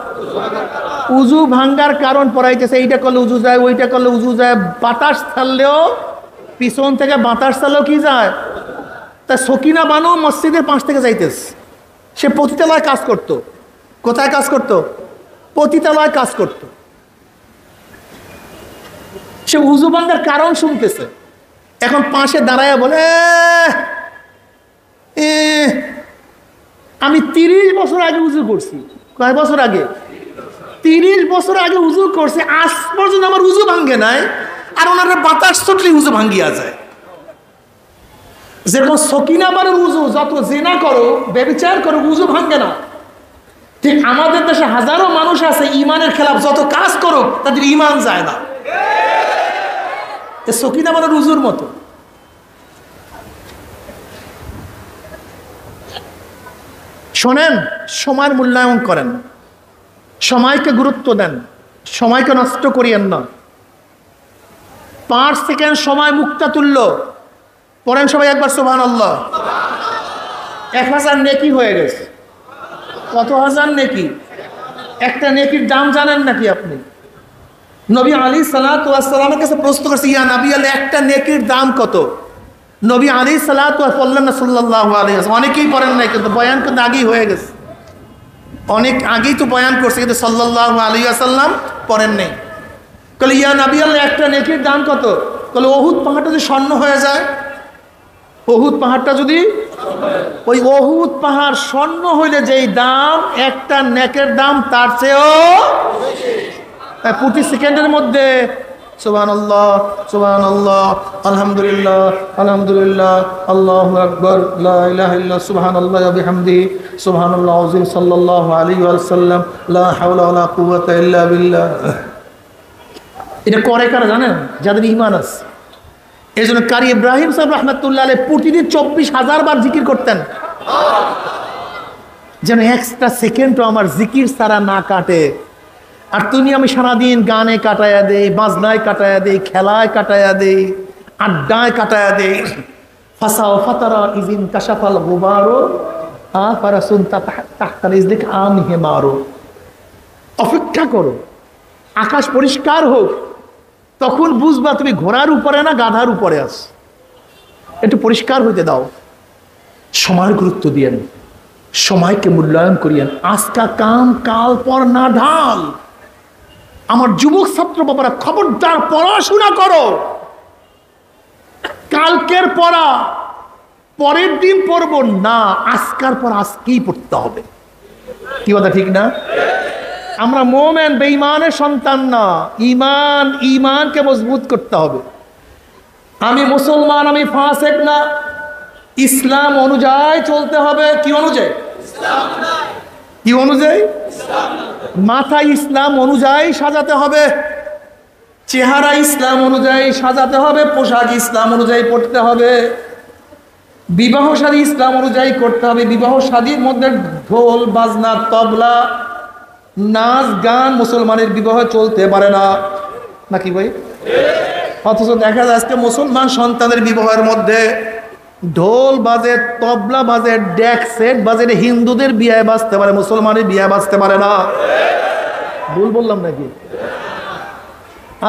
উজু ভাঙ্গার কারণ পড়াইতেছে। এইটা করলে উজু যায়, ওইটা করলে উজু যায়। বাতাস ছাড়লেও, পিছন থেকে বাতাস ছাড়লেও কি যায়? তা সকিনা বানু মসজিদের 5 থেকে যাইতেছে। সে পতিতালয় কাজ করত। কোথায় কাজ করত? পতিতালয় কাজ করত। সে উজু ভাঙ্গার কারণ শুনতেছে। এখন পাশে দাঁড়ায় বলে, আমি 30 বছর আগে উজু করছি। কয় বছর আগে? 30 বছর আগে উজু করছে, আজ পর্যন্ত আমার উজু ভাঙ্গে নাই। আর ওনারা বাতাস ছুটলে উজু ভাঙ্গিয়া যায়। যেরকম সকিনা বানুর উজু, যত জিনা করো, ব্যভিচার করো, উজু ভাঙ্গে না। ঠিক আমাদের দেশে হাজারো মানুষ আছে, ইমানের খেলাফ যত কাজ করো, তাদের ইমান যায় না। সকিনা বানুর উজুর মতো। শোনেন, সময়ের মূল্যায়ন করেন, সময়কে গুরুত্ব দেন, সময়কে নষ্ট করিয়েন না। 5 সেকেন্ড সময় মুক্তাতুল্য পড়েন সবাই একবার সুবহানাল্লাহ। 1000 নেকি হয়ে গেছে। কত হাজার নেকি? একটা নেকির দাম জানেন নাকি আপনি? নবী আলাইহিস সালাতু ওয়াস সালামের কাছে প্রশ্ন করছে, ইয়া নবী আল্লাহ, একটা নেকির দাম কত? নবী আলাইহিস সালাতু ওয়াস সাল্লাল্লাহু আলাইহি ওয়াসাল্লাম, অনেকেই পড়েন নাই, কিন্তু বয়ান কিন্তু আগেই হয়ে গেছে, অনেক আগেই তো বয়ান করছে, কিন্তু সাল্লাল্লাহু আলাইহি ওয়াসাল্লাম পড়েন নাই। বলে ইয়া নবী আল্লাহ, একটা নেকির দাম কত? বলে উহুদ পাহাড়টা যদি স্বর্ণ হয়ে যায়, উহুদ পাহাড়টা যদি, ওই উহুদ পাহাড় স্বর্ণ হইলে যেই দাম, একটা নেকের দাম তার চেয়েও প্রতি সেকেন্ডের মধ্যে সুবহানাল্লাহ সুবহানাল্লাহ আলহামদুলিল্লাহ আলহামদুলিল্লাহ আল্লাহু আকবার লা ইলাহা ইল্লা সুবহানাল্লাহ ওয়া বিহামদিহি সুবহানাল্লাহ আযীম সাল্লাল্লাহু আলাইহি ওয়াসাল্লাম লা হাওলা ওয়ালা কুওয়াতা ইল্লা বিল্লাহ। এটা করে কারা জানেন? যাদের ঈমান আছে। এই জন্য কারি ইব্রাহিম সাহেব রাহমাতুল্লাহ আলাইহি প্রতিদিন 24,000 বার জিকির করতেন, যেন এক্সট্রা সেকেন্ডও আমার জিকির ছাড়া না কাটে। আর তুমি আমি সারাদিন গানে কাটায়া দেই, বাজনায় কাটায়া দেই, খেলায় কাটায়া দেই, আড্ডায় কাটায়া দেই। ফাসাও ফাতারা ইজিন কাশাফাল গুবারো আফারাসুন তাহতাল ইজলিক আমহে মারো। অপেক্ষা করো, আকাশ পরিষ্কার হোক, তখন বুঝবা তুমি ঘোড়ার উপরে না গাধার উপরে আছো। একটু পরিষ্কার হইতে দাও, সময়ের গুরুত্ব দিয়েন, সময়কে মূল্যায়ন করিয়েন। আজকা কাম কাল পর না ঢাল। আমার যুবক ছাত্র বাবারা, খবরদার পড়াশোনা করো। কালকের পড়া পরের দিন পড়বো না, আজকার পর আজকেই পড়তে হবে। কি কথা ঠিক না? আমরা মোমেন, বেঈমানের সন্তান না। ঈমানকে মজবুত করতে হবে। আমি মুসলমান, আমি ফাসেক না। ইসলাম অনুযায়ী চলতে হবে। কি অনুযায়ী? কি অনুযায়ী? মাথা ইসলাম অনুযায়ী সাজাতে হবে, চেহারা ইসলাম অনুযায়ী সাজাতে হবে, পোশাক ইসলাম অনুযায়ী পড়তে হবে, বিবাহ শাদী ইসলাম অনুযায়ী করতে হবে। বিবাহ শাদীর মধ্যে ঢোল বাজনা তবলা নাচ গান মুসলমানের বিবাহে চলতে পারে না, নাকি ভাই? অথচ দেখা যায় আজকে মুসলমান সন্তানের বিবাহের মধ্যে ঢোল বাজে, তবলা বাজে, ডেক সেট বাজে। হিন্দুদের বিয়ে বাজতে পারে, মুসলমানের বিয়ে বাজতে পারে না। ভুল বললাম নাকি?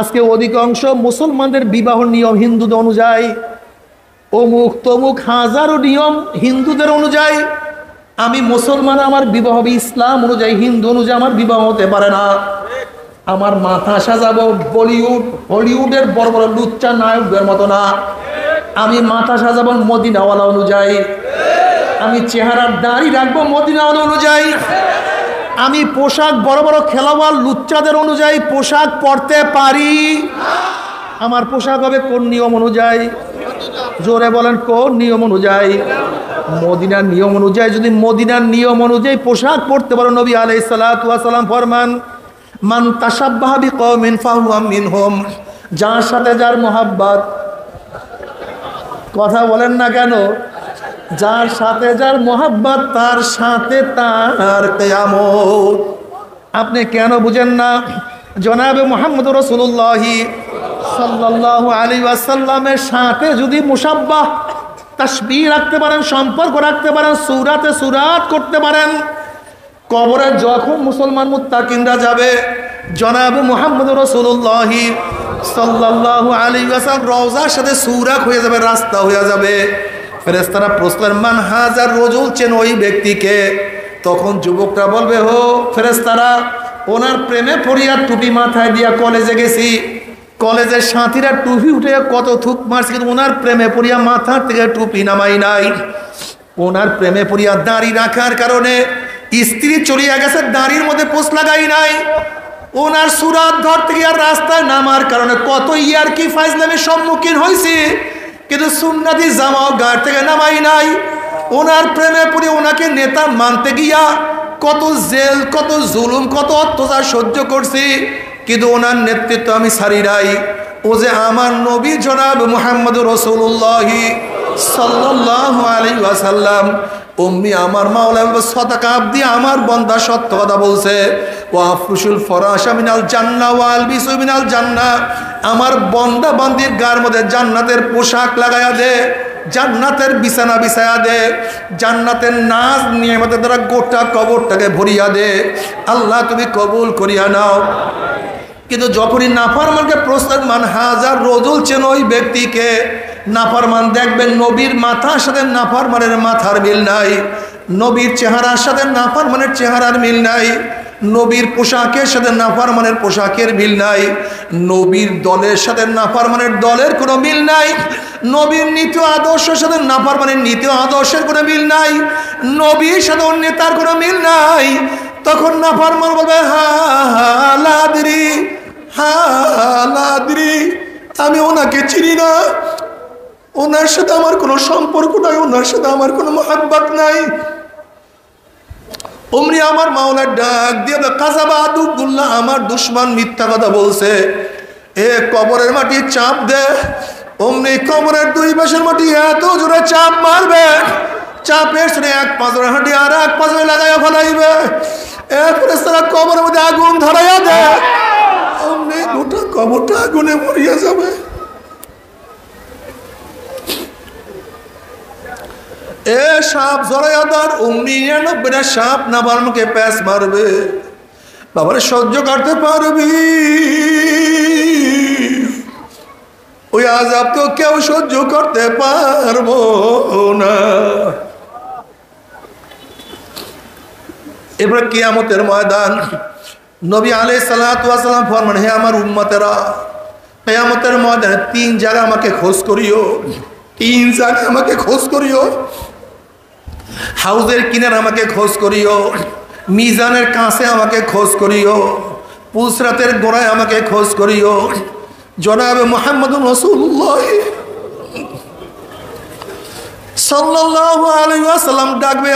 আজকে অধিকাংশ মুসলমানদের বিবাহ নিয়ম হিন্দুদের অনুযায়ী, অমুক তমুক হাজারো নিয়ম হিন্দুদের অনুযায়ী। আমি মুসলমান, আমার বিবাহ হবে ইসলাম অনুযায়ী, হিন্দু অনুযায়ী আমার বিবাহ হতে পারে না। আমার মাথা সাজাবো হলিউডের বড় বড় লুচ্চা নায়কদের মতো না। আমি মাথা সাজাবো মদিনাওয়ালা অনুযায়ী, আমি চেহারার দাড়ি রাখবো মদিনাওয়ালা অনুযায়ী, আমি পোশাক বড় বড় খেলোয়াড় লুচ্চাদের অনুযায়ী পোশাক পরতে পারি। আমার পোশাক হবে কোন নিয়ম অনুযায়ী? জোরে বলেন, কোন নিয়ম অনুযায়ী? মদিনার নিয়ম অনুযায়ী। যদি মদিনার নিয়ম অনুযায়ী পোশাক পরতে পারো, নবী আলাইহিস সালাতু ওয়াস সালাম ফরমান, মান তাশাব্বাহা বিকওমিন ফাহুয়া মিনহুম। যার সাথে যার মোহাব্বত, কথা বলেন না কেন? যার সাথে যার মোহাব্বত, তার সাথে তার কিয়ামত। আপনি কেন বুঝেন না? জনাবে মুহাম্মদুর রাসূলুল্লাহ সাল্লাল্লাহু আলাইহি ওয়াসাল্লামের সাথে যদি মুশাব্বাহ তাসবিহ রাখতে পারেন, সম্পর্ক রাখতে পারেন, সূরাতে সূরাত করতে পারেন, কবরে যখন মুসলমান মুত্তাকিনরা যাবে, জনাবে মুহাম্মদুর রাসূলুল্লাহ সাল্লাল্লাহু আলাইহি ওয়াসাল্লাম রওজার সাথে সূরা হয়ে যাবে, রাস্তা হয়ে যাবে। ফেরেশতারা প্রশ্ন, মান হাজার রজুল, চেন ওই ব্যক্তিকে? তখন যুবকরা বলবে, হো ফেরেশতারা, ওনার প্রেমে পড়িয়া টুপি মাথায় দিয়া কলেজে গেছি, কলেজের সাথীরা টুপি উঠে কত থুক মারছে, কিন্তু ওনার প্রেমে পড়িয়া মাথার থেকে টুপি নামাই নাই। ওনার প্রেমে পড়িয়া দাড়ি রাখার কারণে স্ত্রী চলিয়া গেছে, দাড়ির মধ্যে পোষ লাগাই নাই। ওনার সুরাত ধরতে গিয়ে রাস্তায় নামার কারণে কত ইয়ারকি ফাইজলামের সম্মুখীন হয়েছে, কিন্তু সুন্নাতি জামাও গাড় থেকে নামাই নাই। ওনার প্রেমে পড়ে ওনাকে নেতা মানতে গিয়া কত জেল, কত জুলুম, কত অত্যাচার সহ্য করছি, কিন্তু ওনার নেতৃত্ব আমি ছাড়ি নাই। ও যে আমার নবী জনাব মুহাম্মদুর রাসূলুল্লাহ সাল্লাল্লাহু আলাইহি ওয়াসাল্লাম, অমনি আমার মাওলা সাদাকা আব্দি, আমার বান্দা সত্য কথা বলছে। ওয়াফরুশুল ফরাশা মিনাল জান্নাহ ওয়াল বিসু মিনাল জান্নাহ, আমার বান্দা বান্দির গার মধ্যে জান্নাতের পোশাক লাগায়া দে, জান্নাতের বিছানা বিছায়া দে, জান্নাতের নাজ নিয়ামতের দ্বারা গোটা কবরটাকে ভরিয়া দে। আল্লাহ তুমি কবুল করিয়া নাও। কিন্তু যখনই নাফরমানকে প্রস্তাব মান হাজার রজুল চেন ওই ব্যক্তিকে, নাফরমান দেখবেন নবীর মাথার সাথে নাফরমানের মাথার মিল নাই, নবীর চেহারার সাথে নাফরমানের চেহারার মিল নাই, নবীর পোশাকের সাথে নাফরমানের পোশাকের মিল নাই, নবীর দলের সাথে নাফরমানের দলের কোনো মিল নাই, নবীর নীতি আদর্শের সাথে নাফরমানের নীতি আদর্শের কোনো মিল নাই, নবীর সাথে অন্য নেতার কোনো মিল নাই। তখন নাফরমান বলবে হালাদরি হালাদরি, আমি ওনাকে চিনি না, ওনার সাথে আমার কোনো সম্পর্ক নাই, ওনার সাথে আমার কোনো মহাব্বত নাই। অমনি আমার মাওলা ডাক দিয়ে কাযাবা আদুল্লাহ, আমার দুশমন মিথ্যা কথা বলছে, এ কবরের মাটি চাপ দে। অমনি কবরের দুই পাশের মাটি এত জোরে চাপ মারবে, চাপের শুনে এক পাঁচরে হাঁটি আর এক পাঁচরে লাগাইয়া ফেলাইবে। এরপরে তারা কবরের মধ্যে আগুন ধরাইয়া দেয়, অমনি গোটা কবরটা আগুনে মরিয়া যাবে। এ সাপ জড়াইয়া ধর, অমনি ৯৯টা সাপ নাফরমানকে প্যাঁচ মারবে। বাবারে সহ্য করতে পারবি? ওই আযাব তো কেউ সহ্য করতে পারবো না। এবার কিয়ামতের ময়দান, নবী আলাইহিস সালাতু ওয়াস সালাম ফরমান, হে আমার উম্মতেরা, কিয়ামতের ময়দানে ৩ জায়গা আমাকে খোঁজ করিও, ৩ জায়গা আমাকে খোঁজ করিও। হাউজের কিনারে আমাকে খোঁজ করিও, মিজানের কাছে আমাকে খোঁজ করিও, পুলসরাতের গোড়ায় আমাকে খোঁজ করিও। জনাবে মুহাম্মদুর রাসূলুল্লাহ সাল্লাল্লাহু আলাইহি ওয়াসাল্লাম ডাকবে,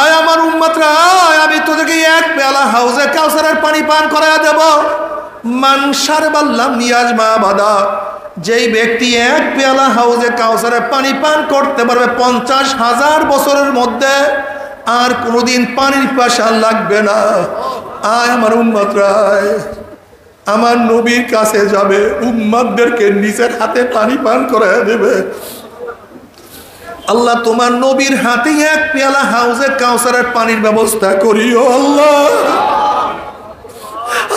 আয় আমার উম্মতরা, আমি তোদেরকে এক পেয়ালা হাউজে কাউসারের পানি পান করায়া দেব। মান শারবাল্লাম ইয়াজমা বাদা, যেই ব্যক্তি এক পেয়ালা হাউজে কাউসারের পানি পান করতে পারবে ৫০,০০০ বছরের মধ্যে আর কোনোদিন পানির পিপাসা লাগবে না। আয় আমার উম্মতরা, আমার নবীর কাছে যাবে, উম্মতদেরকে নিজের হাতে পানি পান করায় দেবে। আল্লাহ তোমার নবীর হাতে এক পেয়ালা হাউজে কাউসারের পানির ব্যবস্থা করিও। আল্লাহ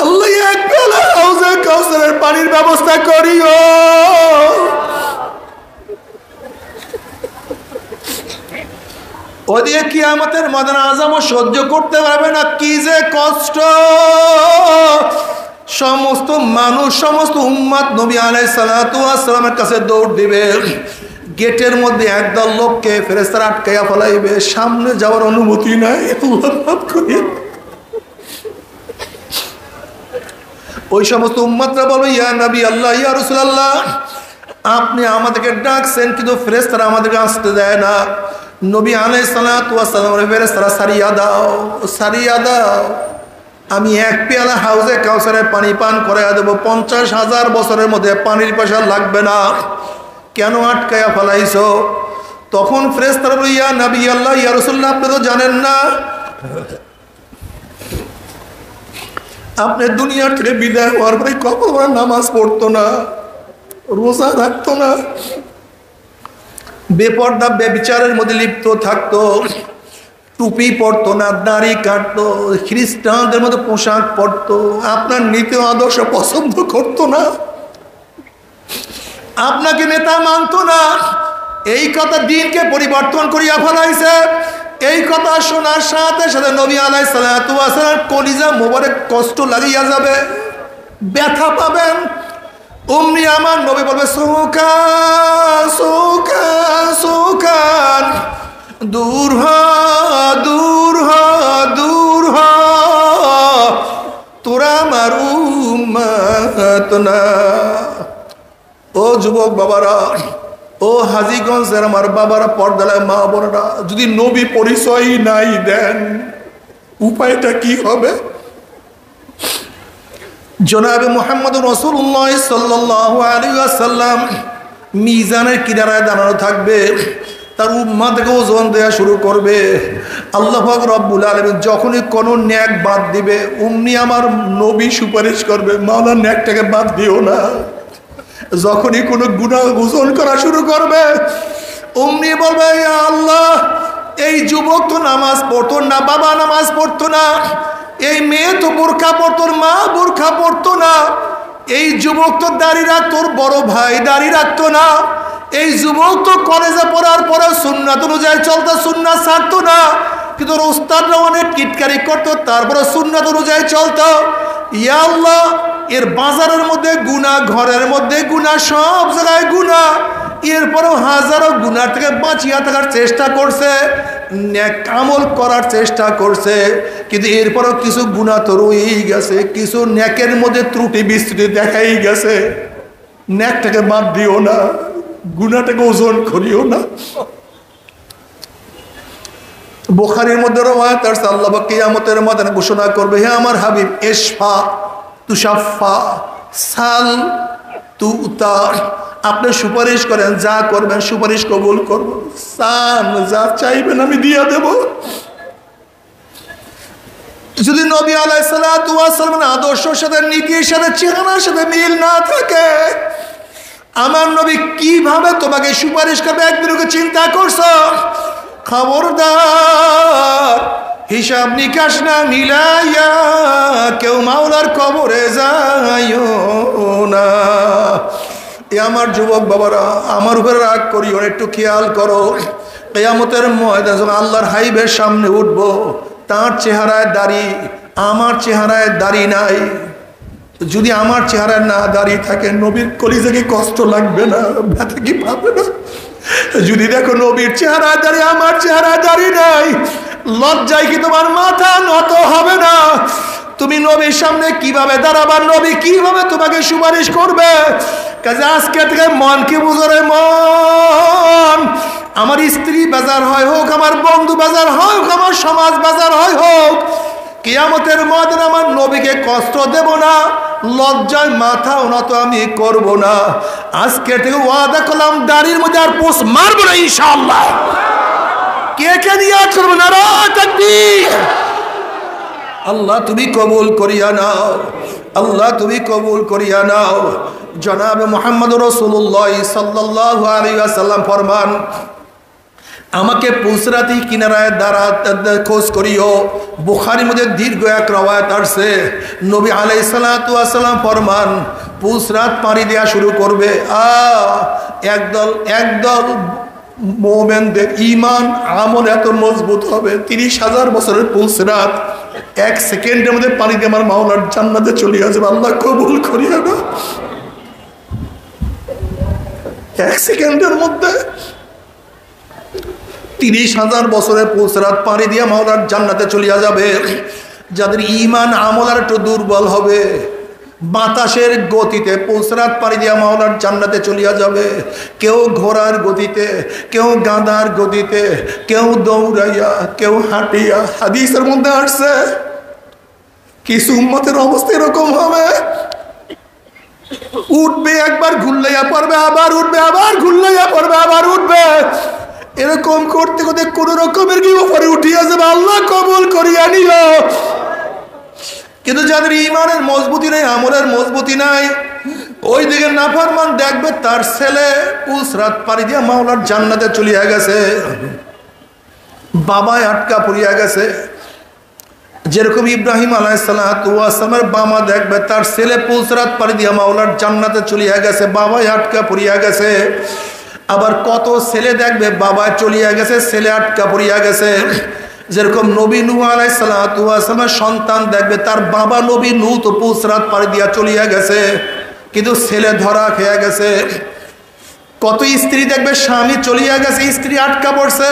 আল্লাহ এক পেয়ালা হাউজে কাউসারের পানির ব্যবস্থা করিও। ওদিকে কিয়ামতের ময়দানে আযাব সহ্য করতে পারবে না, কি যে কষ্ট। সমস্ত মানুষ, সমস্ত উম্মত নবী আলাইহিস সালাতু ওয়াস সালামের কাছে দৌড় দিবে। গেটের মধ্যে একদল লোককে ফেরেশতারা আটকাইয়া ফেলাইবে, সামনে যাওয়ার অনুমতি নাই। আল্লাহ মাফ করিয়ে। ওই সমস্ত উম্মতরা বলবে, ইয়া নবী আল্লাহ, ইয়া রাসূলুল্লাহ, আপনি আমাদেরকে ডাকছেন কিন্তু ফেরেশতারা আমাদেরকে আসতে দেয় না। নবী আলাইহিস সালাতু ওয়াস সালামের ফেরেশতারা সারিয়া দাও, সারিয়া দাও, আমি এক পেয়ালা হাউজে কাউসারের পানি পান করাইয়া দেবো, ৫০,০০০ বছরের মধ্যে পানির পয়সা লাগবে না। কেন আটকাইয়া ফেলাইছো? তখন ফেরেশতারা বলে, ইয়া নবী আল্লাহ, ইয়া রাসূলুল্লাহ, আপনি তো জানেন না, আপনি দুনিয়ার থেকে বিদায় হওয়ার পরে কখনো নামাজ পড়তো না, রোজা রাখতো না, বেপর্দা বেবিচারের মধ্যে লিপ্ত থাকতো, টুপি পরতো না, দাড়ি কাটতো, খ্রিস্টানদের মতো পোশাক পরতো, আপনার নীতি আদর্শ পছন্দ করতো না, আপনাকে নেতা মানতো না। এই কথা দিনকে পরিবর্তন করিয়া ফেলাইছে। এই কথা শোনার সাথে সাথে নবী আলাইহিস সালাতু ওয়াস সালাম কলিজা মোবারক কষ্ট লাগিয়া যাবে, ব্যথা পাবেন। অমনি আমার নবী বলবে, সুকান সুকান সুকান, দূর হ দূর হ দূর হ, তোরা আমার উম্মত না। ও যুবক বাবারা, ও হাজীগঞ্জের আমার বাবারা, পর্দায় মা বোনেরা, যদি নবী পরিচয় নাই দেন, উপায়টা কি হবে? জনাবে মুহাম্মদুর রাসূলুল্লাহ সাল্লাল্লাহু আলাইহি ওয়াসাল্লাম মিজানের কিনারায় দাঁড়ানো থাকবে, তার উম্মাদকে ওজন দেওয়া শুরু করবে। আল্লাহ পাক রব্বুল আলামিন যখনই কোনো ন্যাক বাদ দিবে, অমনি আমার নবী সুপারিশ করবে, মাওলা ন্যাকটাকে বাদ দিও না। যখনই কোনো গুনাহ ওজন করা শুরু করবে, অমনি বলবে, ইয়া আল্লাহ, এই যুবক তো নামাজ পড়তো না, বাবা নামাজ পড়তো না, এই মেয়ে তো বোরখা পড়তো, মা বোরখা পড়তো না, এই যুবক তো দাড়ি রাখতো, বড় ভাই দাড়ি রাখতো না, এই যুবক তো কলেজে পড়ার পরে সুন্নাত অনুযায়ী চলতো, সুন্নাত ছাড়তো না, কিন্তু ওর উস্তাদরা অনেক টিটকারি করতো, তারপরে সুন্নাত অনুযায়ী চলতো। ইয়া আল্লাহ, এর বাজারের মধ্যে গুনাহ, ঘরের মধ্যে গুনাহ, সব জায়গায় গুনাহ, এরপরেও হাজারো গুনাহ থেকে বাঁচিয়ে থাকার চেষ্টা করছে, নেক আমল করার চেষ্টা করছে, কিন্তু এরপরেও কিছু গুনাহ তো রয়েই গেছে, কিছু নেকের মধ্যে ত্রুটি বিস্তৃতি দেখাই গেছে। নেকটাকে বাদ দিও না, গুনাহটাকে ওজন করিও না। বুখারীর মধ্যে রওয়ায়াত আছে, আল্লাহ পাক কিয়ামতের ময়দানে ঘোষণা করবে, হে আমার হাবিব, ইশফা তুশাফা সাল তুতা, আপনি সুপারিশ করেন, যা করবেন সুপারিশ কবুল করব, সান যা চাইবেন আমি দিয়ে দেব। যদি নবী আলাইহিস সালাতু ওয়াস সালামের আদর্শের সাথে, নীতির সাথে, চেহারার সাথে মিল না থাকে, আমার নবী কিভাবে তোমাকে সুপারিশ করবে একদিনকে চিন্তা করছো? খবরদার, হিসাব নিকাশ না মিলাইয়া কেউ মাওলার কবরে যাইও না। এ আমার যুবক বাবারা, আমার উপরে রাগ করিও, একটু খেয়াল করো। কিয়ামতের ময়দানে যখন আল্লাহর হাইবের সামনে উঠবো, তার চেহারায় দাড়ি, আমার চেহারায় দাড়ি নাই। যদি আমার চেহারায় না দাড়ি থাকে, নবীর কলিজা কি কষ্ট লাগবে না? ব্যথা কি পাবে না? যদি দেখো নবীর চেহারায় দাড়ি, আমার চেহারায় দাড়ি নাই, লজ্জায় কি তোমার মাথা নত হবে না? তুমি নবীর সামনে কিভাবে দাঁড়াবার? নবী কিভাবে তোমাকে সুপারিশ করবে? কাজে আজকে থেকে মন কি বুঝরে, মন, আমার স্ত্রী বাজার হয় হোক, আমার বন্ধু বাজার হয় হোক, আমার সমাজ বাজার হয় হোক, কিয়ামতের ময়দানে আমার নবীকে কষ্ট দেব না, লজ্জায় মাথা নত আমি করব না। আজকে থেকে ওয়াদা করলাম, দাড়ির মধ্যে আর পোষ মারবো না ইনশাআল্লাহ। কে কে নিয়াত করবো? নারায়ে তাকবীর। আল্লাহ তুমি কবুল করিয়া নাও, আল্লাহ তুমি কবুল করিয়া নাও। জনাব মুহাম্মদ রাসূলুল্লাহ সাল্লাল্লাহু আলাইহি ওয়াসাল্লাম ফরমান, আমাকে পুসরাতি কিনারায় দাঁড়াতে খোঁজ করিও। বুখারীর মধ্যে দীর্ঘ এক রওয়ায়াত আসছে, নবী আলাইহিস সালাতু ওয়াস সালাম ফরমান, পুসরাত পাড়ি দেওয়া শুরু করবে, একদল মুমিনদের ঈমান আমল এত মজবুত হবে, 30,000 বছরের পুসরাত এক সেকেন্ডের মধ্যে পানি দিয়ে আমার মাওলার জান্নাতে চলে যাবে। আল্লাহ কবুল করিয়া না। এক সেকেন্ডের মধ্যে 30,000 বছরের পুসরাত পানি দিয়ে মাওলার জান্নাতে চলিয়া যাবে। যাদের ঈমান আমল আর একটু দুর্বল হবে, বাতাসের গতিতে পুসরাত পানি দিয়ে মাওলার জান্নাতে চলিয়া যাবে। কেউ ঘোড়ার গতিতে, কেউ গাধার গতিতে, কেউ দৌড়াইয়া, কেউ হাঁটিয়া। হাদিসের মধ্যে আসছে কিছু উম্মতের অবস্থা এরকম হবে, উঠবে একবার ঘুরলাইয়া পড়বে, আবার উঠবে, আবার ঘুরলাইয়া পড়বে, আবার উঠবে, এরকম করতে করতে কোন রকমের কি উপরে উঠিয়া যাবে। আল্লাহ কবুল করিয়া নিল। কিন্তু যাদের ঈমানের মজবুতি নাই, আমলের মজবুতি নাই, ওই দিকে নাফরমান দেখবে তার ছেলে পুসরাত পাড়ি দিয়া মাওলার জান্নাতে চলিয়া গেছে, বাবায় আটকা পড়িয়া গেছে। যেরকম ইব্রাহিম আলাইহিস সালাতু ওয়াস সালামের বাবা দেখবে তার ছেলে পুসরাত পাড়ি দিয়া মাওলার জান্নাতে চলিয়া গেছে, বাবায় আটকা পড়িয়া গেছে। আবার কত ছেলে দেখবে বাবায় চলিয়া গেছে, ছেলে আটকা পড়িয়া গেছে। যেরকম নবী নূহ আলাইহিস সালাতু ওয়াস সালামের সন্তান দেখবে তার বাবা নবী নূহ তো পুসরাত পাড়ি দিয়া চলিয়া গেছে, কিন্তু ছেলে ধরা খেয়ে গেছে। কত স্ত্রী দেখবে স্বামী চলিয়া গেছে, স্ত্রী আটকা পড়ছে।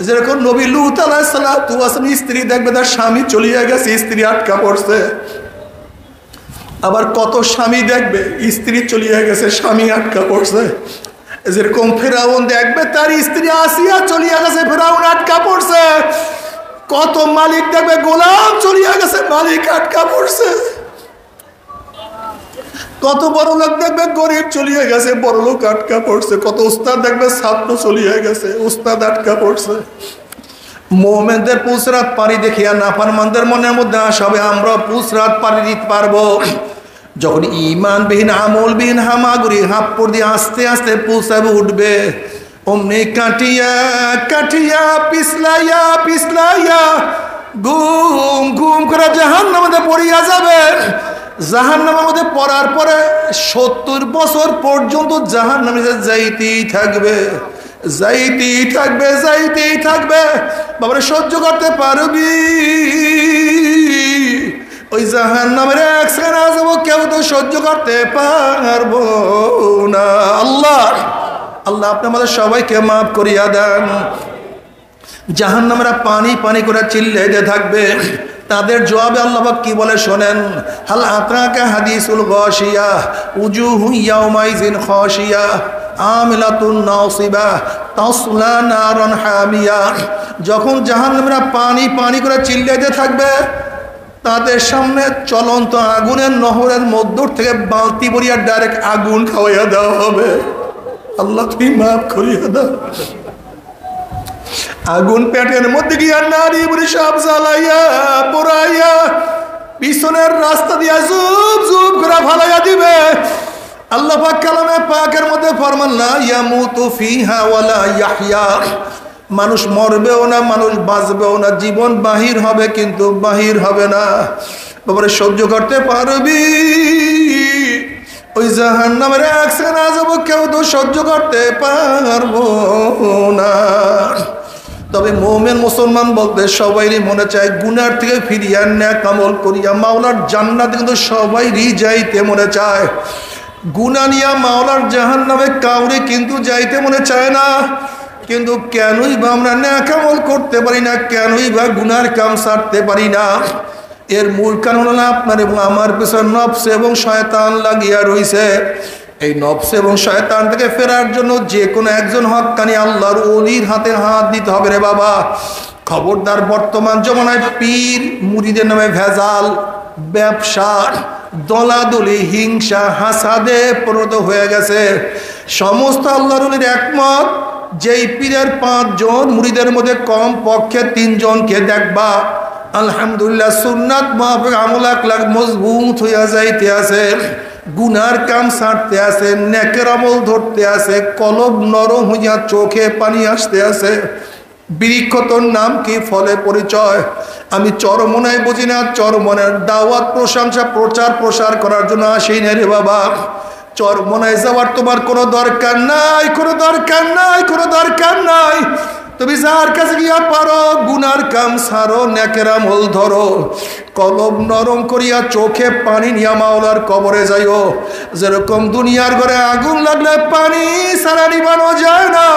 যেরকম নবী লূত আলাইহিস সালাতু ওয়াস সালাম স্ত্রী দেখবে তার স্বামী চলিয়া গেছে, স্ত্রী আটকা পড়ছে। আবার কত স্বামী দেখবে স্ত্রী চলিয়া গেছে, স্বামী আটকা পড়ছে। যেরকম ফেরাউন দেখবে তার স্ত্রী আসিয়া চলিয়া গেছে, ফেরাউন আটকা পড়ছে। কত মালিক দেখবে গোলাম চলিয়া গেছে, মালিক আটকা পড়ছে। কত বড় লোক দেখবে গরিব চলিয়ে গেছে, বড় লোক আটকা পড়ছে। কত উস্তাদ দেখবে ছাত্র চলিয়ে গেছে, উস্তাদ আটকা পড়ছে। মোমেনদের পুসরাত পারি দেখিয়া নাফরমানদের মনের মধ্যে আশা হবে আমরা পুসরাত পারি দিতে পারবো। যখন ইমানবিহীন আমলবিহীন হামাগুড়ি হাপ্পড় দিয়ে আস্তে আস্তে পুষাবে উঠবে, অমনি কাটিয়া কাটিয়া পিছলাইয়া পিছলাইয়া ঘুম ঘুম করে জাহান্নামের মধ্যে পড়িয়া যাবে। জাহান্নামের মধ্যে পড়ার পরে 70 বছর পর্যন্ত জাহান্নামে যাইতেই থাকবে, যাইতেই থাকবে, যাইতেই থাকবে। বাবারে সহ্য করতে পারবি? ওই জাহান্নামের এক সেকেন্ড আসবো, কেউ তো সহ্য করতে পারবো না। আল্লাহ আল্লাহ আপনি আমাদের সবাইকে মাফ করিয়া দেন। জাহান্নামরা পানি পানি করে চিল্লাইতে থাকবে। তাদের জবাবে আল্লাহ পাক কি বলে শোনেন, হাল আতাকা হাদিসুল গাশিয়া উজুহু ইয়াউমাইজিন খাশিয়া আমিলাতুন নাসিবা তাসলা নারান হামিয়া। যখন জাহান্নামরা পানি পানি করে চিল্লাইতে থাকবে, তাদের সামনে চলন্ত আগুনের নহরের মধ্য থেকে বালতি ভরিয়া ডাইরেক্ট আগুন খাওয়াইয়া দেওয়া হবে। আল্লাহ তুমি মাফ করিয়া দাও। আগুন পেটের মধ্যে গিয়া নারী বুড়ি সব জ্বালাইয়া পোড়াইয়া পিছনের রাস্তা দিয়া জুব জুব করে ফালাইয়া দিবে। আল্লাহ পাক কালামে পাকের মধ্যে ফরমান লা ইয়ামুতু ফিহা ওয়ালা ইয়াহইয়া। মানুষ মরবেও না, মানুষ বাঁচবেও না, জীবন বাহির হবে কিন্তু বাহির হবে না। বাবারে সহ্য করতে পারবি? ওই জাহান্নামের এক সেকেন্ড আসবো, কেউ তো সহ্য করতে পারবো না। তবে মুমিন মুসলমান বলতে সবাইরই মনে চায় গুনার থেকে ফিরিয়া নেক আমল করিয়া মাওলার জান্নাতে কিন্তু সবাইরই যাইতে মনে চায়। গুনাহ নিয়া মাওলার জাহান্নামে কাউরে কিন্তু যাইতে মনে চায় না। কিন্তু কেনই বা আমরা নেক আমল করতে পারি না, কেনই বা গুনার কাম ছাড়তে পারি না? এর মূল কারণ হলো আপনার এবং আমার পেছনে নফস এবং শয়তান লাগিয়া রইছে। এই নফস এবং শয়তান থেকে ফেরার জন্য যে কোনো একজন হক্কানি আল্লাহর ওলির হাতে হাত দিতে হবে রে বাবা। খবরদার, বর্তমান জমানায় পীর মুরিদের নামে ভেজাল, ব্যবসা, দলাদলি, হিংসা, হাসাদে পরিণত হয়ে গেছে। সমস্ত আল্লাহর ওলির একমত, যেই পীরের 5 জন মুরিদের মধ্যে কম পক্ষে 3 জনকে দেখবা আলহামদুলিল্লাহ সুন্নাত মাফিক আমল আকলাক মজবুত হইয়া যাইতে আছে, গুনার কাম ছাড়তে আছে, নেকের আমল ধরতে আছে, কলব নরম হইয়া চোখে পানি আসতে আছে। বৃক্ষ তোর নাম কি, ফলে পরিচয়। আমি চরমনায় বুঝি না, চরমনের দাওয়াত প্রশংসা প্রচার প্রসার করার জন্য আসি না রে বাবা। চরমনায় যাওয়ার তোমার কোনো দরকার নাই, কোনো দরকার নাই, কোনো দরকার নাই। তুমি যার কাছে গিয়া পারো গুনার কাম ছাড়ো, নেকের আমল ধরো, কলব নরম করিয়া চোখে পানি নিয়া মাওলার কবরে যাইও। যেরকম দুনিয়ার ঘরে আগুন লাগলে পানি ছাড়া নিবানো যায় না,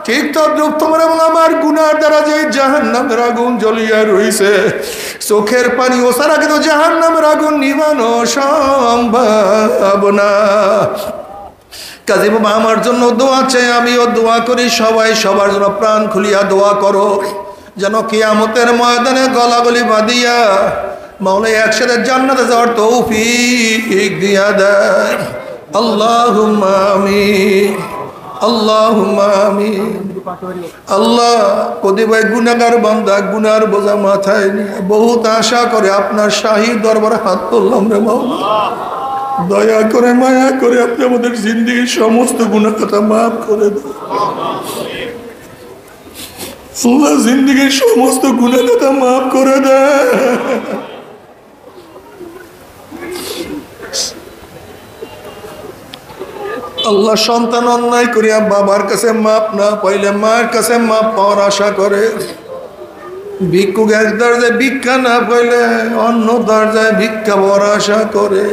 ঠিক তদ্রুপ তোমার এবং আমার গুনার দ্বারা যে জাহান্নামের আগুন জ্বলিয়া রইছে, চোখের পানি ও ছাড়া কিন্তু জাহান্নামের আগুন নিবানো সম্ভব না। কাজী বাবা আমার জন্য দোয়া চাই, আমিও দোয়া করি, সবাই সবার জন্য প্রাণ খুলিয়া দোয়া করো, যেন কিয়ামতের ময়দানে গলাগলি বাঁধিয়া মাওলা একসাথে জান্নাতে যাওয়ার তৌফিক দিয়া দেয়। আল্লাহুম্মা আমিন, আল্লাহুম্মা আমিন। আল্লাহ কতিপয় গুনাহগার বান্দা গুনার বোঝা মাথায় নিয়ে বহুত আশা করে আপনার শাহী দরবারে হাত তুললাম রে মাওলা। দয়া করে মায়া করে আপনি আমাদের জিন্দেগির সমস্ত গুনাহ কথা মাফ করে দেন। আল্লাহ জিন্দেগির সমস্ত গুনাহ কথা মাফ করে দেন। আল্লাহ সন্তান অন্যায় করিয়া বাবার কাছে মাপ না পাইলে মায়ের কাছে মাপ পাওয়ার আশা করে, ভিক্ষুক এক দরজায় ভিক্ষা না পাইলে অন্য দরজায় ভিক্ষা পাওয়ার আশা করে।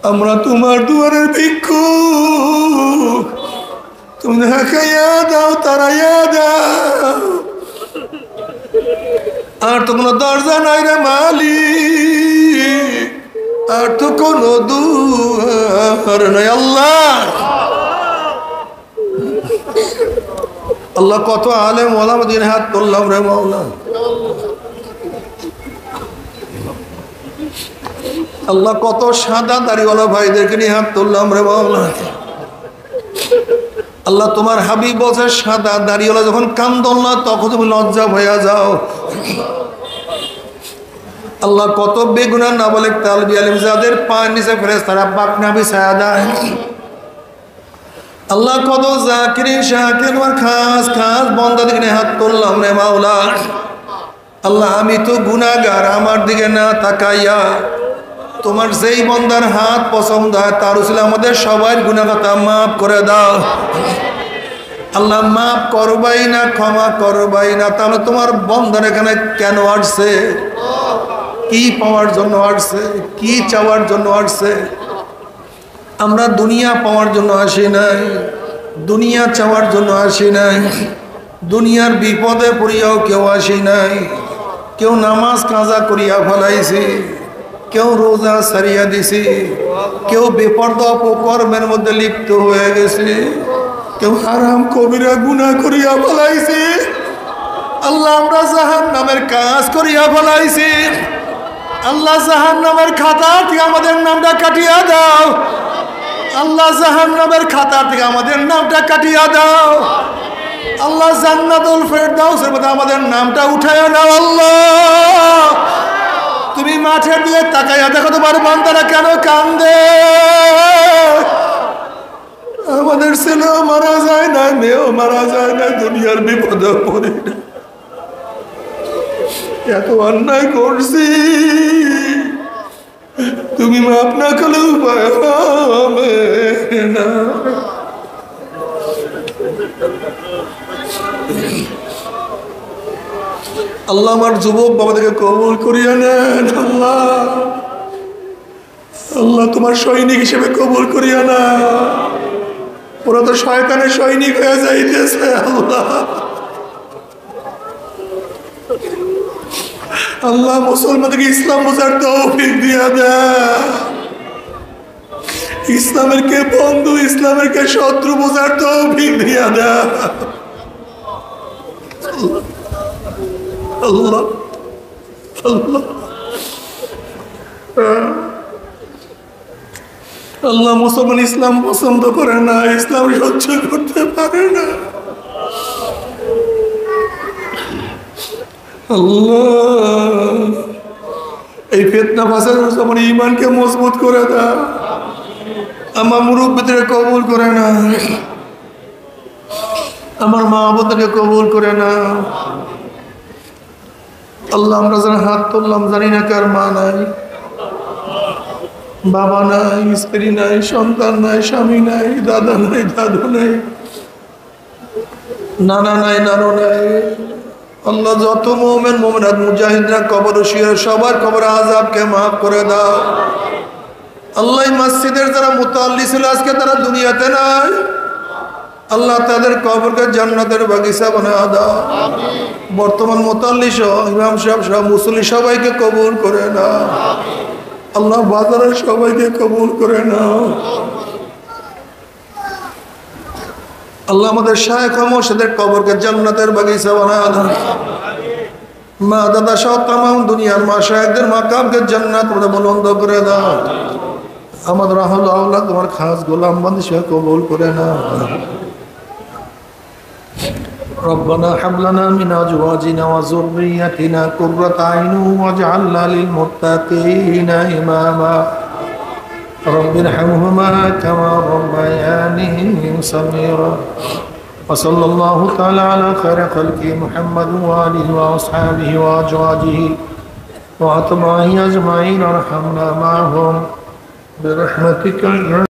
আমরা তোমার দুয়ারের ভিক্ষুক, তুমি দেখাইয়া দাও, তারাইয়া দাও। আর তো কোনো দরজা নাই রে মালিক, আর তো কোনো দুয়ার নাই। আল্লাহ আল্লাহ কত আলেম ওলামা দিন হাত তুললাম রে মাওলা। আল্লাহ কত সাদা দাড়িওয়ালা ভাইদেরকে নিয়ে হাত তুললাম রে মাওলা। আল্লাহ তোমার হাবিব বলছে সাদা দাড়িওয়ালা যখন কান্দন না তখন তুমি লজ্জা হয়ে যাও। আল্লাহ কত বেগুনার না বলে তালবি আলিম যাদের পায়ের নিচে ফেরেশতারা পাক নাবি ছায়া দেয়। আল্লাহ কত জাকিরিন শাকিরিন ওয়ার খাস খাস বান্দাদের দিকে হাত তুললাম রে মাওলা। আল্লাহ আমি তো গুনাহগার, আমার দিকে না তাকাইয়া তোমার যেই বান্দার হাত পছন্দ হয় তার উসিলা আমাদের সবার গুনাহটা মাফ করে দাও। আল্লাহ মাফ করবাই না, ক্ষমা করবাই না, তাহলে তোমার বান্দার এখানে কেন আসছে? কি পাওয়ার জন্য আসছে? কি চাওয়ার জন্য আসছে? আমরা দুনিয়া পাওয়ার জন্য আসি নাই, দুনিয়া চাওয়ার জন্য আসি নাই, দুনিয়ার বিপদে পড়িয়াও কেউ আসি নাই। কেউ নামাজ কাজা করিয়া ফেলাইছি, কেউ রোজা সারিয়া দিছি, কেউ বেপরদা অপকর্মের মধ্যে লিপ্ত হয়ে গেছে, কেউ হারাম কবিরা গুনাহ করিয়া ফেলাইছি। আল্লাহ আমরা জাহান্নামের কাজ করিয়া ফেলাইছি। আল্লাহ জাহান্নামের খাতা থেকে আমাদের নামটা কাটিয়া দাও। আল্লাহ জাহান্নামের খাতা থেকে আমাদের নামটা কাটিয়া দাও। আল্লাহ জান্নাতুল ফেরদাউসের মধ্যে আমাদের নামটা উঠাইয়া দাও। আল্লাহ তুমি মাঠের দিকে তাকাইয়া দেখো তোমার বান্দারা কেন কান্দে। আমাদের ছেলেও মারা যায় না, মেয়েও মারা যায় না, দুনিয়ার বিপদে পড়ে না। এত অন্যায় করছি, তুমি মাফ না করলে উপায় হবে না। আল্লাহ আমার যুবক বাবাদেরকে কবুল করিয়া নেন। আল্লাহ আল্লাহ তোমার সৈনিক হিসেবে কবুল করিয়া না। ওরা তো শয়তানের সৈনিক হয়ে যাইতেছে। আল্লাহ আল্লাহ মুসলমানদেরকে ইসলাম বোঝার তৌফিক দিয়া দেয়। ইসলামের কে বন্ধু, ইসলামের কে শত্রু বোঝার তৌফিক দিয়া দেয়। আল্লাহ আল্লাহ আল্লাহ মুসলমান ইসলাম পছন্দ করে না, ইসলাম সহ্য করতে পারে না। আল্লাহ এই ফিতনা ফাসাদ আমার ঈমানকে মজবুত করে দাও। আমার মুরব্বিদের কবুল করে না, আমার মা বোনদেরকে কবুল করে না। আল্লাহ আমরা যারা হাত তুললাম জানি না কার মা নাই, বাবা নাই, স্ত্রী নাই, সন্তান নাই, স্বামী নাই, দাদা নাই, দাদু নাই, নানা নাই, নানু নাই। আল্লাহ যত মুমিন মুমিনাত মুজাহিদরা কবর শুয়ে সবার কবর আযাবকে মাফ করে দাও। আল্লাহ মসজিদের যারা মুতাল্লি ছিল আজকে তারা দুনিয়াতে নাই, আল্লাহ তাদের কবরকে জান্নাতের বাগিচা বানায় দাও। বর্তমান মুতাল্লি সহ ইমাম সাহেব সহ মুসল্লি সবাইকে কবুল করে নাও। আল্লাহ বাজারের সবাইকে কবুল করে নাও। আল্লাহ আমাদের শায়েখ মুর্শিদের কবরকে জান্নাতের বাগিচা বানায় দাও। মা দাদা সহ তামাম দুনিয়ার মা শায়েখদের মাকামকে জান্নাত মধ্যে বুলন্দ করে দাও। আমাদের আহল আওলাদ তোমার খাস গোলাম বান্দী সহ কবুল করে নাও। ربنا هب لنا من ازواجنا وذرياتنا قرة اعين واجعلنا للمتقين اماما رب ارحمهما كما ربياني صغيرا وصلى الله تعالى على خير خلقه محمد وآله وأصحابه وأزواجه وأتباعه أجمعين وارحمنا معهم برحمتك